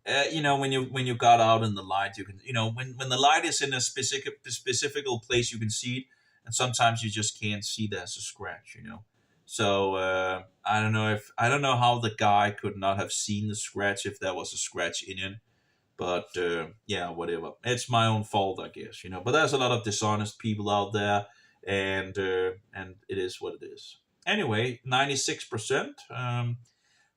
When you got out in the light, you can, when the light is in a specific place, you can see it, and sometimes you just can't see there's a scratch. So I don't know how the guy could not have seen the scratch if there was a scratch in it. But yeah, whatever. It's my own fault, I guess. But there's a lot of dishonest people out there, and it is what it is. Anyway, 96%.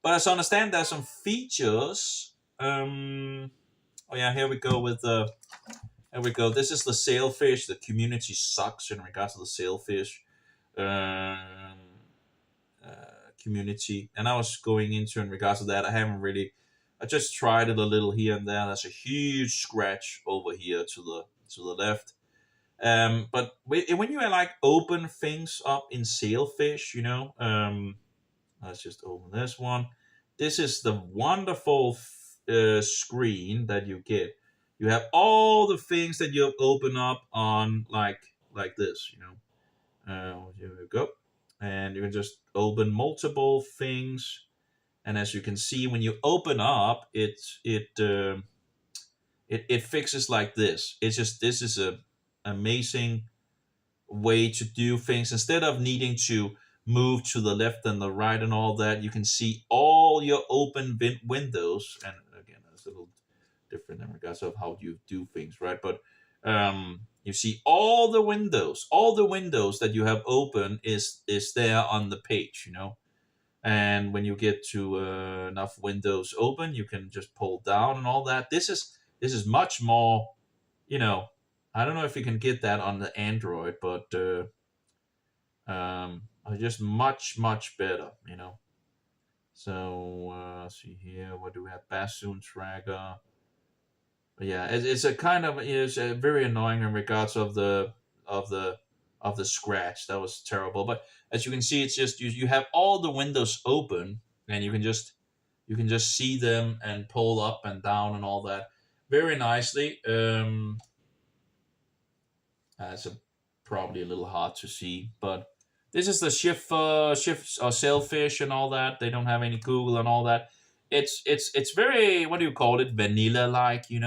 But as I understand, there's some features. Oh yeah, here we go with the. Here we go. This is the sailfish. The community sucks in regards to the sailfish community, and I was going into in regards to that. I just tried it a little here and there. There's a huge scratch over here to the left. But when you like open things up in sailfish, let's just open this one. This is the wonderful screen that you get. You have all the things that you open up on like this, here we go. And you can just open multiple things. And as you can see, when you open up, it fixes like this. This is a amazing way to do things. Instead of needing to move to the left and the right and all that, you can see all your open windows. And again, that's a little different in regards of how you do things, right? But you see all the windows that you have open is there on the page, and when you get to enough windows open, you can just pull down and all that. This is much more, I don't know if you can get that on the Android, but just much better, So let's see here. What do we have? Bassoon tracker. Yeah, it's a kind of it's very annoying in regards of the scratch. That was terrible. But as you can see, it's just you have all the windows open, and you can just see them and pull up and down and all that very nicely. It's probably a little hard to see, but this is the shift or sailfish and all that. They don't have any Google and all that. It's very, what do you call it, vanilla like, it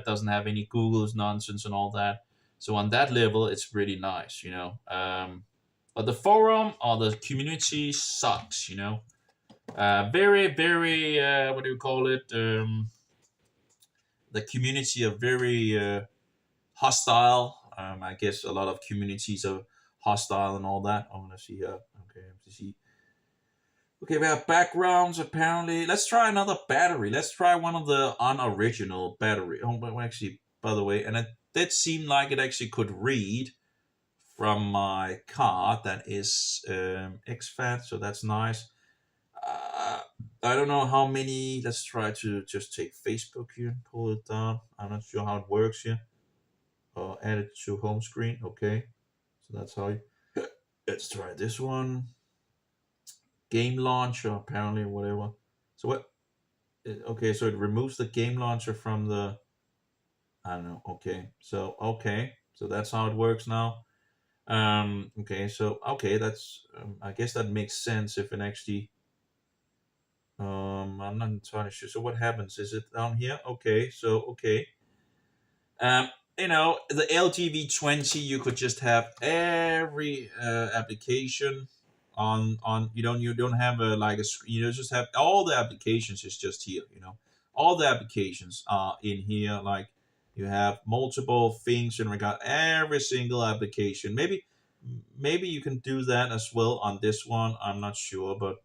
doesn't have any Google's nonsense and all that. So on that level, it's really nice, you know. But the forum or the community sucks, you know. Very, very, what do you call it? The community are very hostile. I guess a lot of communities are hostile and all that. I want to see here. Okay, to see. Okay, we have backgrounds apparently. Let's try another battery. Let's try one of the unoriginal battery. Oh, but actually, by the way, and it did seem like it actually could read from my card that is exFAT, so that's nice. I don't know how many. Let's try to just take Facebook here and pull it down. I'm not sure how it works here. Add it to home screen. Okay, so that's how you. Let's try this one. Game launcher, apparently, whatever. So what? Okay, so it removes the game launcher from the. I don't know. Okay, so that's how it works now. Okay, so okay, that's. I guess that makes sense if it actually. I'm not entirely sure. So what happens? Is it down here? Okay, so okay. Um, you know, the LGV20, you could just have every application on. You don't have a like a you just have all the applications is just here. You know, all the applications are in here. Like you have multiple things in regard every single application. Maybe you can do that as well on this one. I'm not sure, but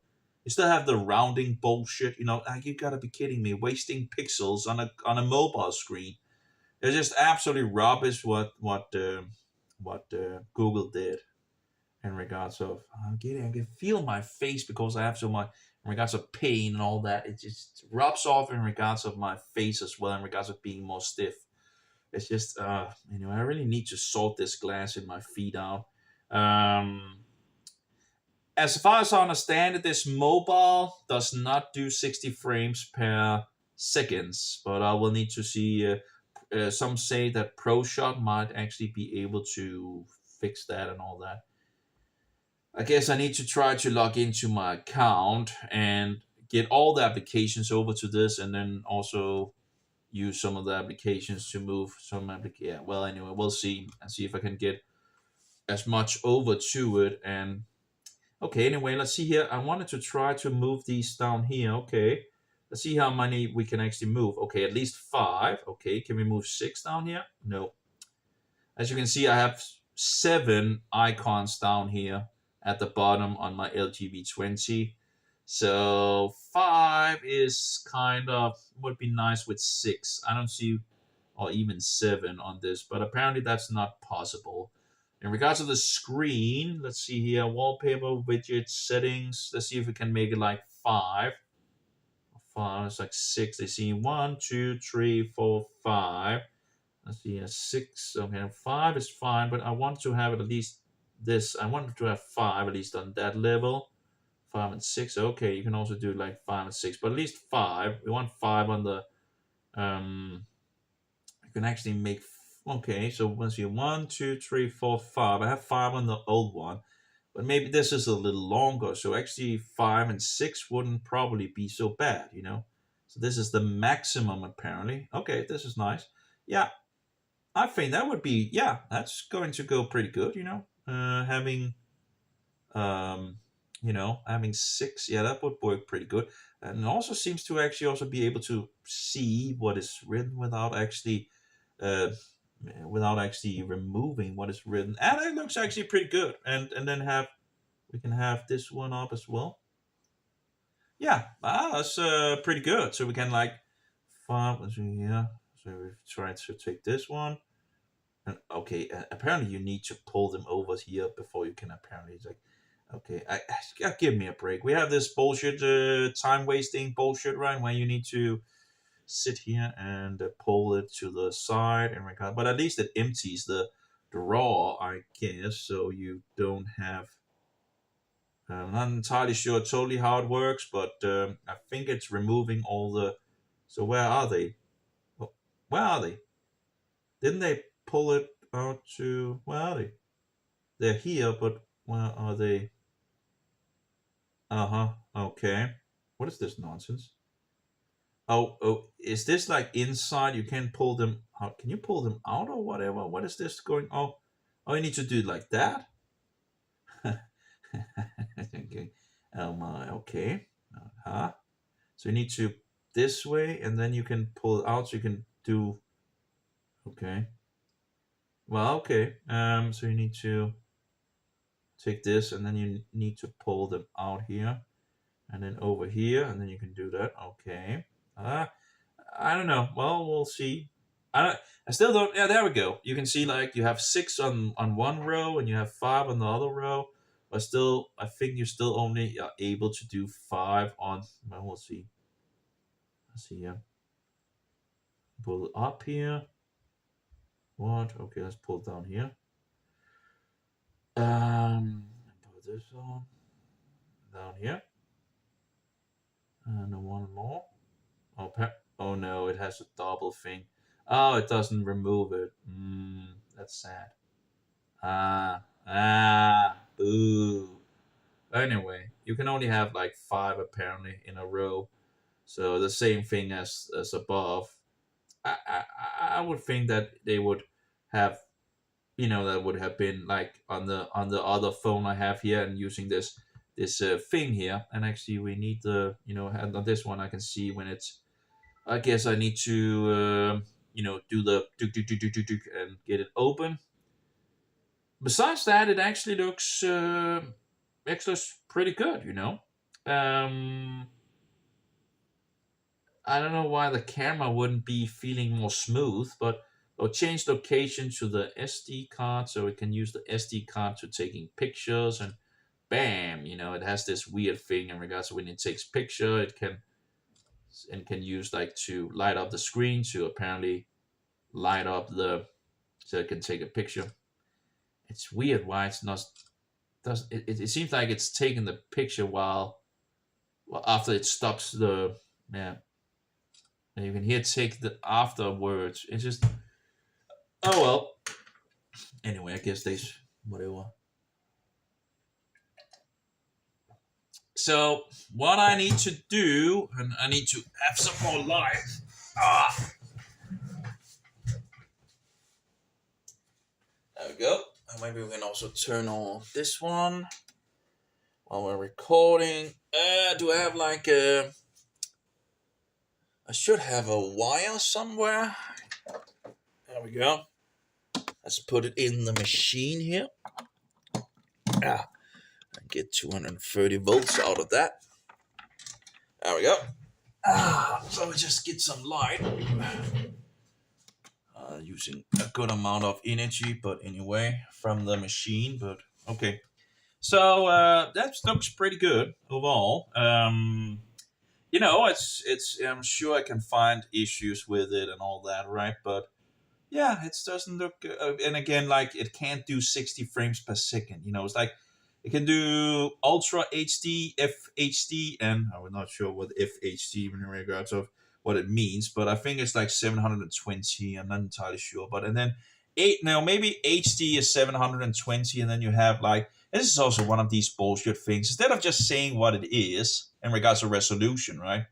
you still have the rounding bullshit. You know, like, you gotta be kidding me, wasting pixels on a mobile screen. It's just absolutely rubbish what Google did in regards of. I can feel my face because I have so much in regards of pain and all that. It just rubs off in regards of my face as well in regards of being more stiff. It's just I really need to sort this glass in my feet out. Um, as far as I understand it, this mobile does not do 60 frames per seconds, but I will need to see. Some say that ProShot might actually be able to fix that and all that. I guess I need to try to log into my account and get all the applications over to this, and then also use some of the applications to move some Yeah, well, anyway, we'll see and see if I can get as much over to it. And okay, anyway, let's see here. I wanted to try to move these down here. Okay, let's see how many we can actually move. Okay, at least 5. Okay, can we move 6 down here? No. As you can see, I have 7 icons down here at the bottom on my LGV20. So 5 is kind of would be nice with 6. I don't see, or even 7 on this, but apparently that's not possible. In regards to the screen, let's see here, wallpaper, widget, settings. Let's see if we can make it like 5. 5, it's like 6. They see 1, 2, 3, 4, 5. Let's see, 6. Okay, 5 is fine, but I want to have it at least this. I want to have 5 at least on that level. 5 and 6. Okay, you can also do like 5 and 6, but at least 5. We want 5 on the. You can actually make. Okay, so once you 1, 2, 3, 4, 5. I have 5 on the old one, but maybe this is a little longer. So actually, 5 and 6 wouldn't probably be so bad, you know. So this is the maximum apparently. Okay, this is nice. Yeah, I think that would be, yeah, that's going to go pretty good, you know. Um, having 6, yeah, that would work pretty good. And it also seems to actually also be able to see what is written uh, without actually removing what is written. And it looks actually pretty good. And then we can have this one up as well. Yeah, that's pretty good. So we can like, let's see here. So we've tried to take this one. And okay, apparently you need to pull them over here before you can apparently like. Okay, give me a break. We have this bullshit, time wasting bullshit, right? Where you need to sit here and pull it to the side and record. But at least it empties the drawer, I guess, so you don't have. I'm not entirely sure totally how it works, but I think it's removing all the. So where are they? Where are they? Didn't they pull it out to? Where are they? They're here, but where are they? Uh huh. Okay. What is this nonsense? Oh, is this like inside? You can pull them out. Can you pull them out or whatever? What is this going? Oh, you need to do it like that. Okay. Oh my. Okay. Huh. So you need to this way, and then you can pull it out. So you can do. Okay. Well, okay. So you need to take this, and then you need to pull them out here, and then over here, and then you can do that. Okay. Uh, I don't know. Well, we'll see. I don't. I still don't. Yeah, there we go. You can see like you have 6 on one row, and you have 5 on the other row. But still, I think you still only are able to do 5 on. Well, we'll see. Let's see here. Pull it up here. What? Okay, let's pull it down here. Put this on down here, and then one more. Oh no, it has a double thing. Oh, it doesn't remove it. That's sad. Boo. Anyway, you can only have like 5 apparently in a row. So the same thing as above. I would think that they would have, that would have been like on the other phone I have here, and using this thing here. And actually, we need and on this one I can see when it's. I guess I need to do the and get it open. Besides that, it actually looks pretty good. Um, I don't know why the camera wouldn't be feeling more smooth, but I'll change location to the SD card so we can use the SD card to taking pictures, and bam, it has this weird thing in regards to when it takes picture, it can use like to light up the screen to apparently light up so it can take a picture. It's weird why it's not does it seems like it's taking the picture while after it stops the yeah. And you can hear it take the afterwards. It's just oh well. Anyway, I guess they whatever. So what I need to do, and I need to have some more light. There we go. Maybe we can also turn on this one while we're recording. Do I have like a? I should have a wire somewhere. There we go. Let's put it in the machine here. And get 230 volts out of that. There we go. So we just get some light. Using a good amount of energy, but anyway, from the machine. But okay. So that looks pretty good overall. It's. I'm sure I can find issues with it and all that, right? But yeah, it doesn't look. And again, like it can't do 60 frames per second. It's like it can do Ultra HD, FHD, and I'm not sure what FHD in regards of what it means, but I think it's like 720. I'm not entirely sure, but and then maybe HD is 720, and then you have like this is also one of these bullshit things. Instead of just saying what it is in regards to resolution, right?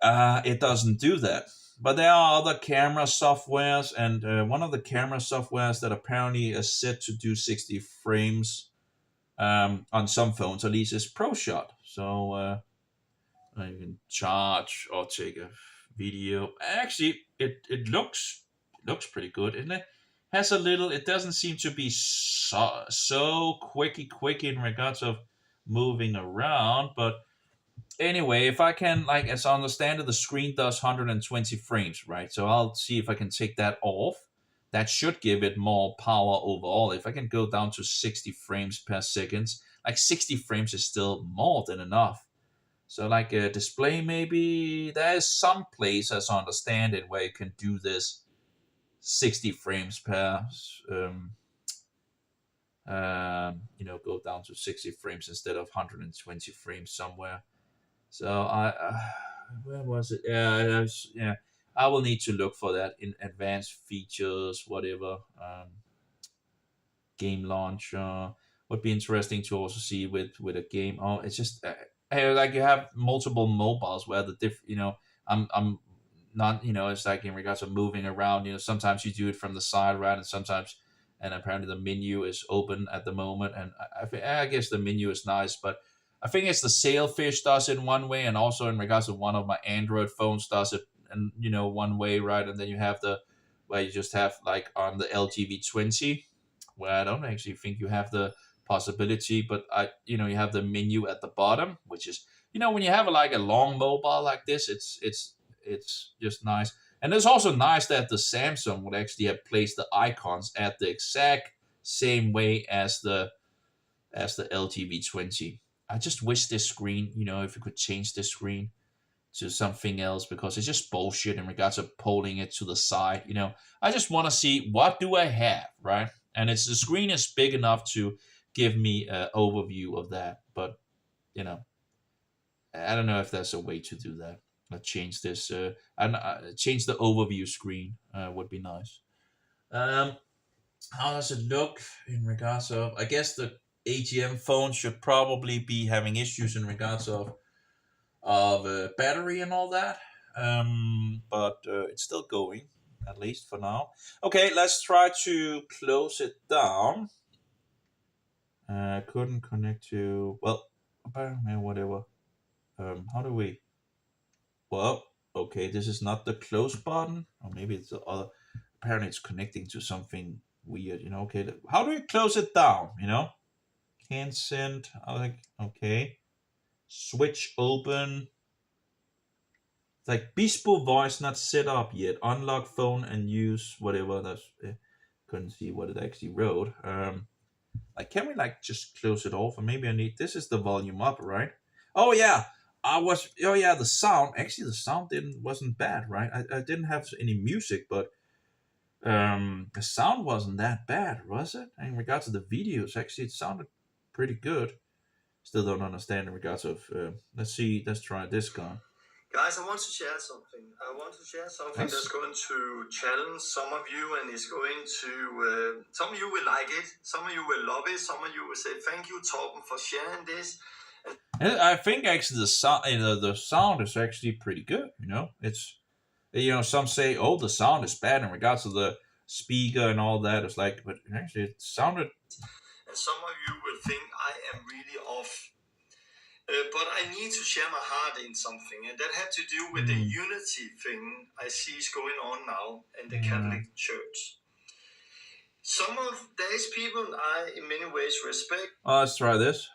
It doesn't do that. But there are other camera softwares, and one of the camera softwares that apparently is set to do 60 frames on some phones, at least, is ProShot. So you can charge or take a video. Actually, it looks pretty good, and it has a little. It doesn't seem to be so quick in regards of moving around, but anyway, if I can, like, as I understand it, the screen does 120 frames, right? So I'll see if I can take that off. That should give it more power overall. If I can go down to 60 frames per second, like 60 frames is still more than enough. So like a display, maybe there is some place, as I understand it, where you can do this 60 frames per, go down to 60 frames instead of 120 frames somewhere. So where was it? Yeah. I will need to look for that in advanced features, whatever. Game launcher would be interesting to also see with a game. Oh, it's just like you have multiple mobiles where I'm not, it's like in regards to moving around, sometimes you do it from the side, right? And apparently the menu is open at the moment. And I guess the menu is nice, but I think it's the Sailfish does it one way. And also in regards to one of my Android phones does it, and, one way, right? And then you have where you just have like on the LGV20, where I don't actually think you have the possibility, but you have the menu at the bottom, which is, when you have like a long mobile like this, it's just nice. And it's also nice that the Samsung would actually have placed the icons at the exact same way as the LTV20. I just wish this screen, if you could change this screen to something else, because it's just bullshit in regards to pulling it to the side. I just want to see what do I have, right? And the screen is big enough to give me an overview of that, but I don't know if there's a way to do that. Change this and change the overview screen would be nice. How does it look in regards of? I guess the ATM phone should probably be having issues in regards of battery and all that. But it's still going, at least for now. Okay, let's try to close it down. Couldn't connect to, well, whatever. How do we? Well, okay, this is not the close button, or maybe it's the other. Apparently, it's connecting to something weird. Okay, how do we close it down? Can't send. Okay, switch open. It's like Bispo voice not set up yet. Unlock phone and use whatever. That's couldn't see what it actually wrote. Can we just close it off? Or maybe I need. This is the volume up, right? Oh yeah. The sound. Actually, the sound wasn't bad, right? I didn't have any music, but the sound wasn't that bad, was it? In regards to the videos, actually, it sounded pretty good. Still don't understand in regards of. Let's try this guy. Guys, I want to share something. That's going to challenge some of you, and is going to. Some of you will like it. Some of you will love it. Some of you will say, "Thank you, Torben, for sharing this." I think actually the sound is actually pretty good. It's some say, oh, the sound is bad in regards to the speaker and all that. It's like, but actually it sounded. And some of you will think I am really off, but I need to share my heart in something, and that had to do with the unity thing I see is going on now in the Catholic Church. There's people I in many ways respect. Let's try this.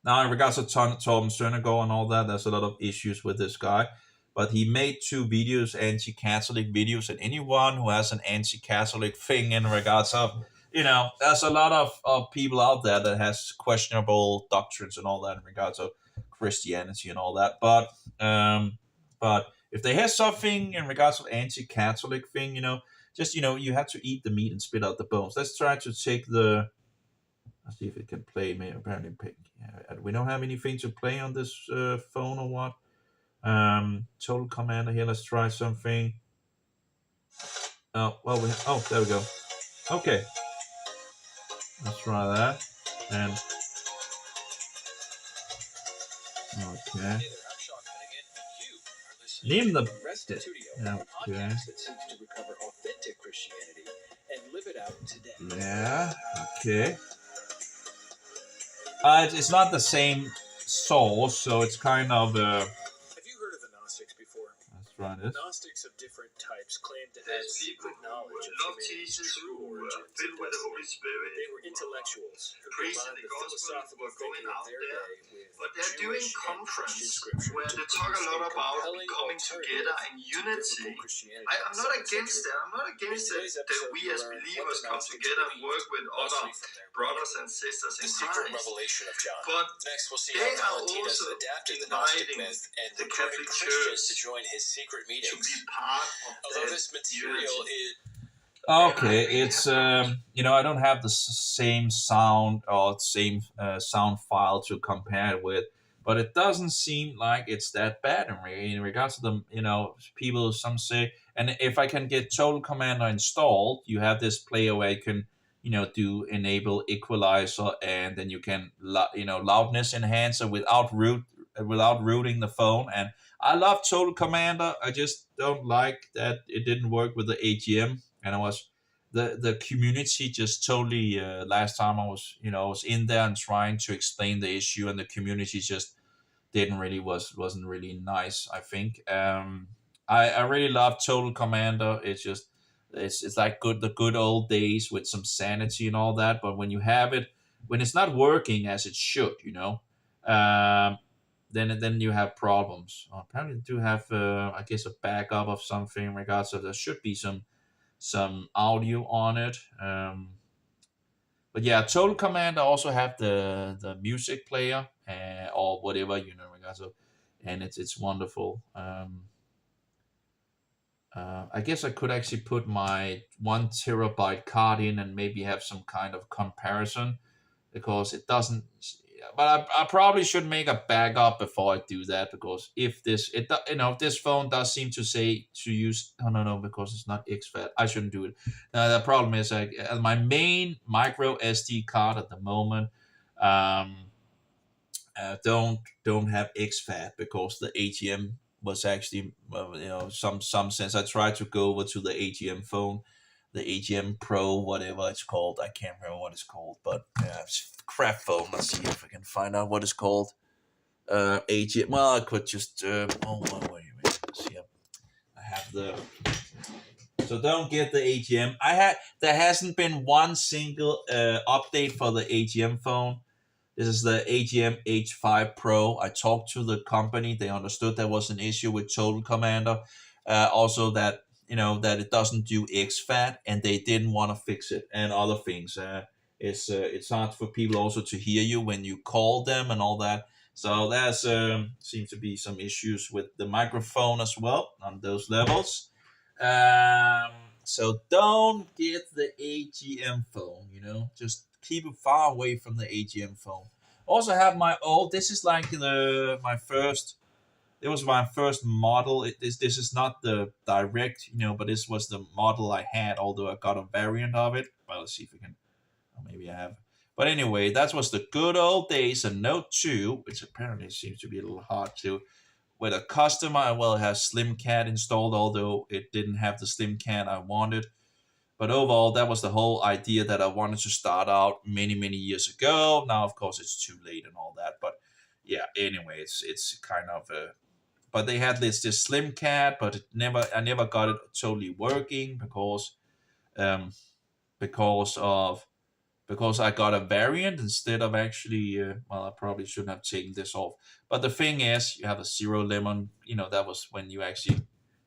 Now, in regards to Torben Søndergaard and all that, there's a lot of issues with this guy. But he made 2 videos, anti-Catholic videos, and anyone who has an anti-Catholic thing in regards of, there's a lot of people out there that has questionable doctrines and all that in regards of Christianity and all that. But if they have something in regards to anti-Catholic thing, just, you have to eat the meat and spit out the bones. Let's try to take let's see if it can play. Apparently, we don't have anything to play on this phone or what. Total Commander here. Let's try something. Oh, well, there we go. Okay. Let's try that. And okay. Name the okay. Yeah. Okay. It's not the same source, so it's kind of. Have you heard of the Gnostics before? Let's try this. Gnostics of different types claim to have secret knowledge of humanity's true origins filled with the Holy Spirit. They were intellectuals who combined the philosophical thinking of their day with but they're doing conference where they talk a lot about coming together in unity. I'm not against that. I'm not against it that we as believers come together and work with other brothers and sisters in Christ. But they are also inviting the Catholic Church to join his secret meetings. To be part of this material is. Okay, it's I don't have the same sound or same sound file to compare it with, but it doesn't seem like it's that bad in regards to the people. Some say, and if I can get Total Commander installed, you have this player where you can do enable equalizer, and then you can loudness enhancer without rooting the phone. And I love Total Commander. I just don't like that it didn't work with the AGM, and the community just totally. Last time I was in there and trying to explain the issue, and the community just wasn't really nice. I think. I really love Total Commander. It's like the good old days with some sanity and all that. But when it's not working as it should, um, then you have problems. Apparently, they do have I guess a backup of something in regards to there should be some audio on it. But yeah, Total Command I also have the music player or whatever in regards to, and it's wonderful. I guess I could actually put my 1 terabyte card in and maybe have some kind of comparison because it doesn't. But I probably should make a backup before I do that because if this phone does seem to say to use no because it's not XFAT, I shouldn't do it. The problem is my main micro SD card at the moment um, don't have XFAT because the ATM was actually some sense. I tried to go over to the ATM phone, the ATM Pro, whatever it's called. I can't remember what it's called, but it's a crap phone. Let's see if I can find out what it's called. ATM. Well, I could just. Wait a minute. See, I have the. So don't get the ATM. There hasn't been one single update for the ATM phone. This is the AGM H5 Pro. I talked to the company. They understood there was an issue with Total Commander. Also that that it doesn't do XFAT, and they didn't want to fix it and other things. It's hard for people also to hear you when you call them and all that. So there's seems to be some issues with the microphone as well on those levels. So don't get the AGM phone. Just keep it far away from the AGM phone. Also have my old. This is like my first. It was my first model. This is not the direct, but this was the model I had. Although I got a variant of it. Well, let's see if we can. Or maybe I have. But anyway, that was the good old days. A Note 2, which apparently seems to be a little hard to. With a customer, well, it has SlimCAT installed, although it didn't have the SlimCAT I wanted. But overall, that was the whole idea that I wanted to start out many, many years ago. Now, of course, it's too late and all that. But yeah, anyway, it's kind of a. But they had this SlimCAT, but I never got it totally working because because I got a variant instead of actually. Well, I probably shouldn't have taken this off. But the thing is, you have a Zero Lemon. That was when you actually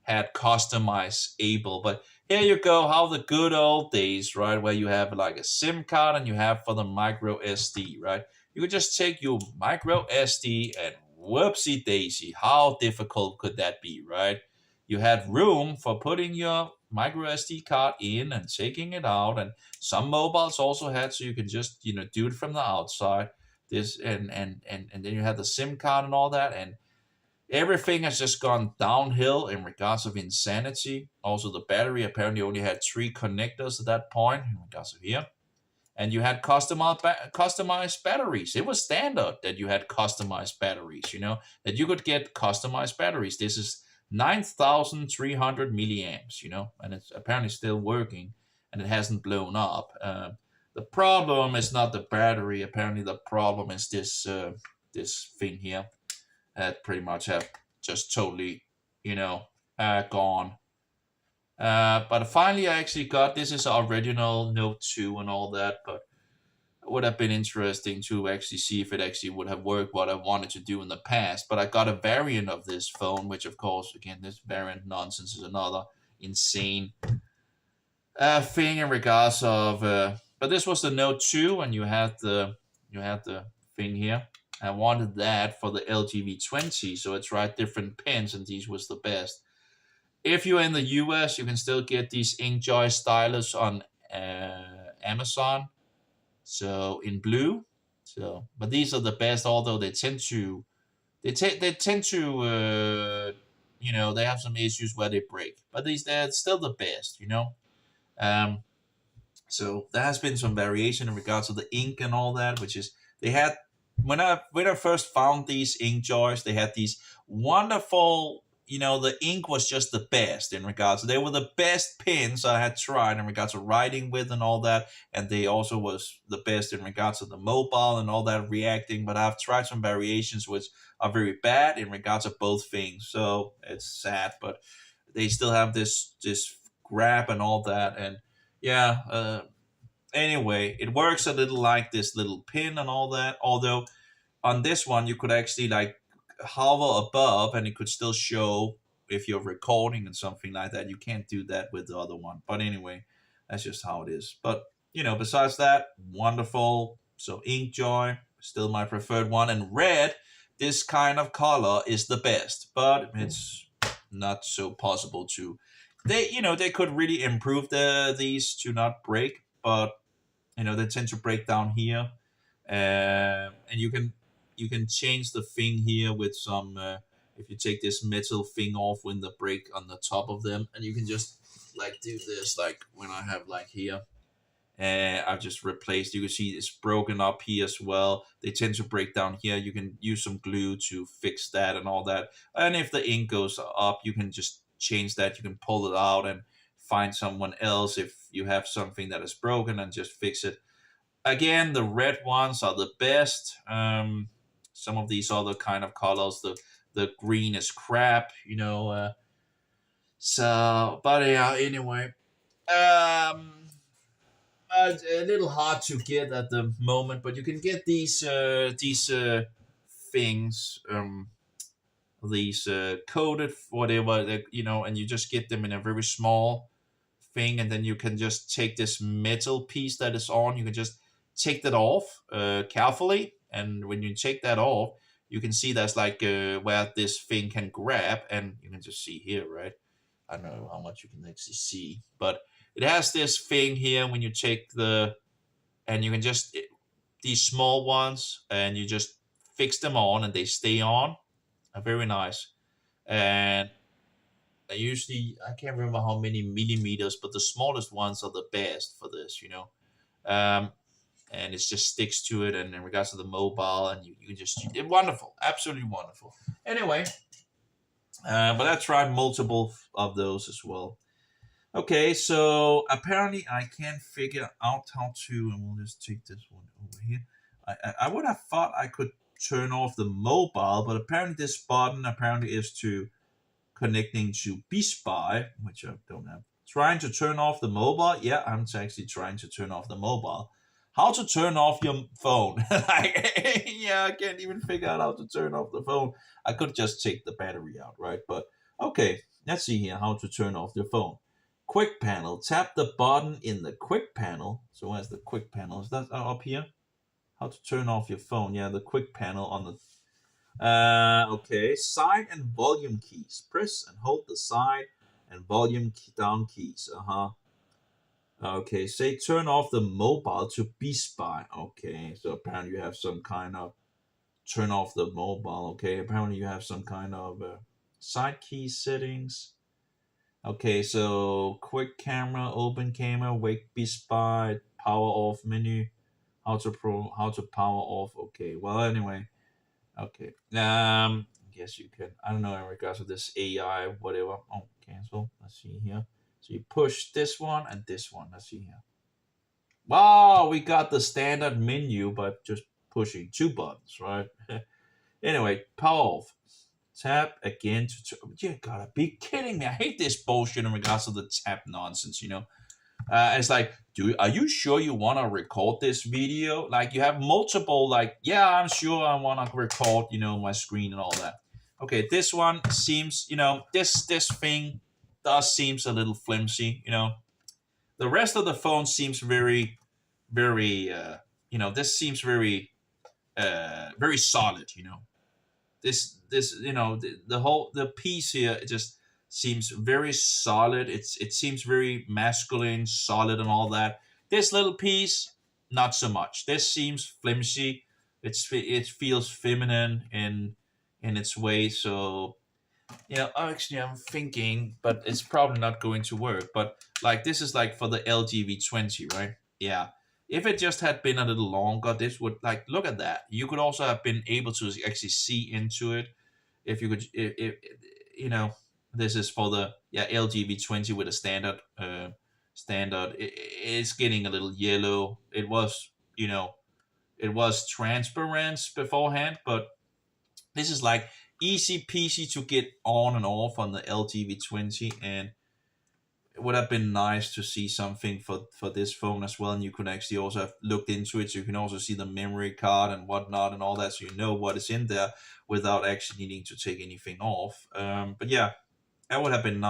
had customize able. But here you go, how the good old days, right? Where you have like a SIM card and you have for the micro SD, right? You could just take your micro SD and whoopsie daisy. How difficult could that be, right? You had room for putting your micro SD card in and taking it out, and some mobiles also had so you can just do it from the outside. This and then you had the SIM card and all that, and everything has just gone downhill in regards of insanity. Also, the battery apparently only had 3 connectors at that point in regards of here. And you had customized batteries. It was standard that you had customized batteries, that you could get customized batteries. This is 9,300 milliamps, and it's apparently still working and it hasn't blown up. The problem is not the battery. Apparently, the problem is this thing here that pretty much have just totally, gone. But finally, I actually got this is original Note 2 and all that, but it would have been interesting to actually see if it actually would have worked what I wanted to do in the past. But I got a variant of this phone, which of course, again, this variant nonsense is another insane thing in regards of. But this was the Note 2, and you had the thing here. I wanted that for the LGV20, so I tried different pens, and these was the best. If you're in the US, you can still get these InkJoy stylus on Amazon, so in blue. So, but these are the best, although they tend to, they have some issues where they break, but they're still the best, So there has been some variation in regards to the ink and all that, which is they had when I first found these InkJoys, they had these wonderful. The ink was just the best in regards. They were the best pens I had tried in regards to writing with and all that. And they also was the best in regards to the mobile and all that reacting. But I've tried some variations which are very bad in regards of both things. So it's sad, but they still have this grab and all that. And yeah, anyway, it works a little like this little pin and all that. Although on this one, you could actually like hover above and it could still show if you're recording and something like that. You can't do that with the other one. But anyway, that's just how it is. But, besides that, wonderful. So Inkjoy, still my preferred one. And red, this kind of color is the best. But it's not so possible to... They could really improve these to not break. But, they tend to break down here. And you can change the thing here with some if you take this metal thing off when the break on the top of them, and you can just like do this, like when I have like here, and I've just replaced. You can see it's broken up here as well. They tend to break down here. You can use some glue to fix that and all that. And if the ink goes up, you can just change that. You can pull it out and find someone else if you have something that is broken and just fix it. Again, the red ones are the best. Some of these other kind of colors, the green is crap, so, but yeah, anyway, a little hard to get at the moment, but you can get these things, these coated whatever that and you just get them in a very small thing, and then you can just take this metal piece that is on. You can just take that off carefully, and when you take that off, you can see that's like where this thing can grab, and you can just see here, right? I don't know how much you can actually see, but it has this thing here when you take and you can just these small ones, and you just fix them on, and they stay on. Very nice. And I can't remember how many millimeters, but the smallest ones are the best for this, and it just sticks to it. And in regards to the mobile, and you can just, wonderful, absolutely wonderful. Anyway, but I tried multiple of those as well. Okay, so apparently I can't figure out how to, and we'll just take this one over here. I would have thought I could turn off the mobile, but apparently this button is to connecting to BeSpy, which I don't have. Trying to turn off the mobile. Yeah, I'm actually trying to turn off the mobile. How to turn off your phone? Yeah, I can't even figure out how to turn off the phone. I could just take the battery out, right? But okay, let's see here how to turn off your phone. Quick panel. Tap the button in the quick panel. So where's the quick panel? Is that up here? How to turn off your phone? Yeah, the quick panel on the okay, side and volume keys. Press and hold the side and volume down keys. Okay, say turn off the mobile to BeSpy. Okay, so apparently you have some kind of turn off the mobile. Okay, apparently you have some kind of side key settings. Okay, so quick camera, open camera, wake BeSpy, power off menu, how to power off. Okay, well anyway. Okay. I guess you can. I don't know in regards to this AI, whatever. Oh, cancel. Let's see here. So you push this one and this one. Let's see here. Wow, we got the standard menu by just pushing two buttons, right? Anyway, power off. Tap again to. You gotta be kidding me! I hate this bullshit in regards to the tap nonsense. It's like, are you sure you want to record this video? Like you have multiple, like, yeah, I'm sure I want to record, my screen and all that. Okay, this one seems, this thing seems a little flimsy, The rest of the phone seems very, very, this seems very, very solid, This, the piece here, it just seems very solid. It seems very masculine, solid, and all that. This little piece, not so much. This seems flimsy. It feels feminine in its way. So, actually, I'm thinking, but it's probably not going to work. But like this is like for the LGV20, right? Yeah. If it just had been a little longer, this would look at that. You could also have been able to actually see into it. if you could, if you know, this is for the LGV20 with a standard. It's getting a little yellow. It was, it was transparent beforehand, but this is like easy peasy to get on and off on the LGV20, and it would have been nice to see something for this phone as well. And you could actually also have looked into it, so you can also see the memory card and whatnot and all that, so you know what is in there without actually needing to take anything off. But yeah, that would have been nice.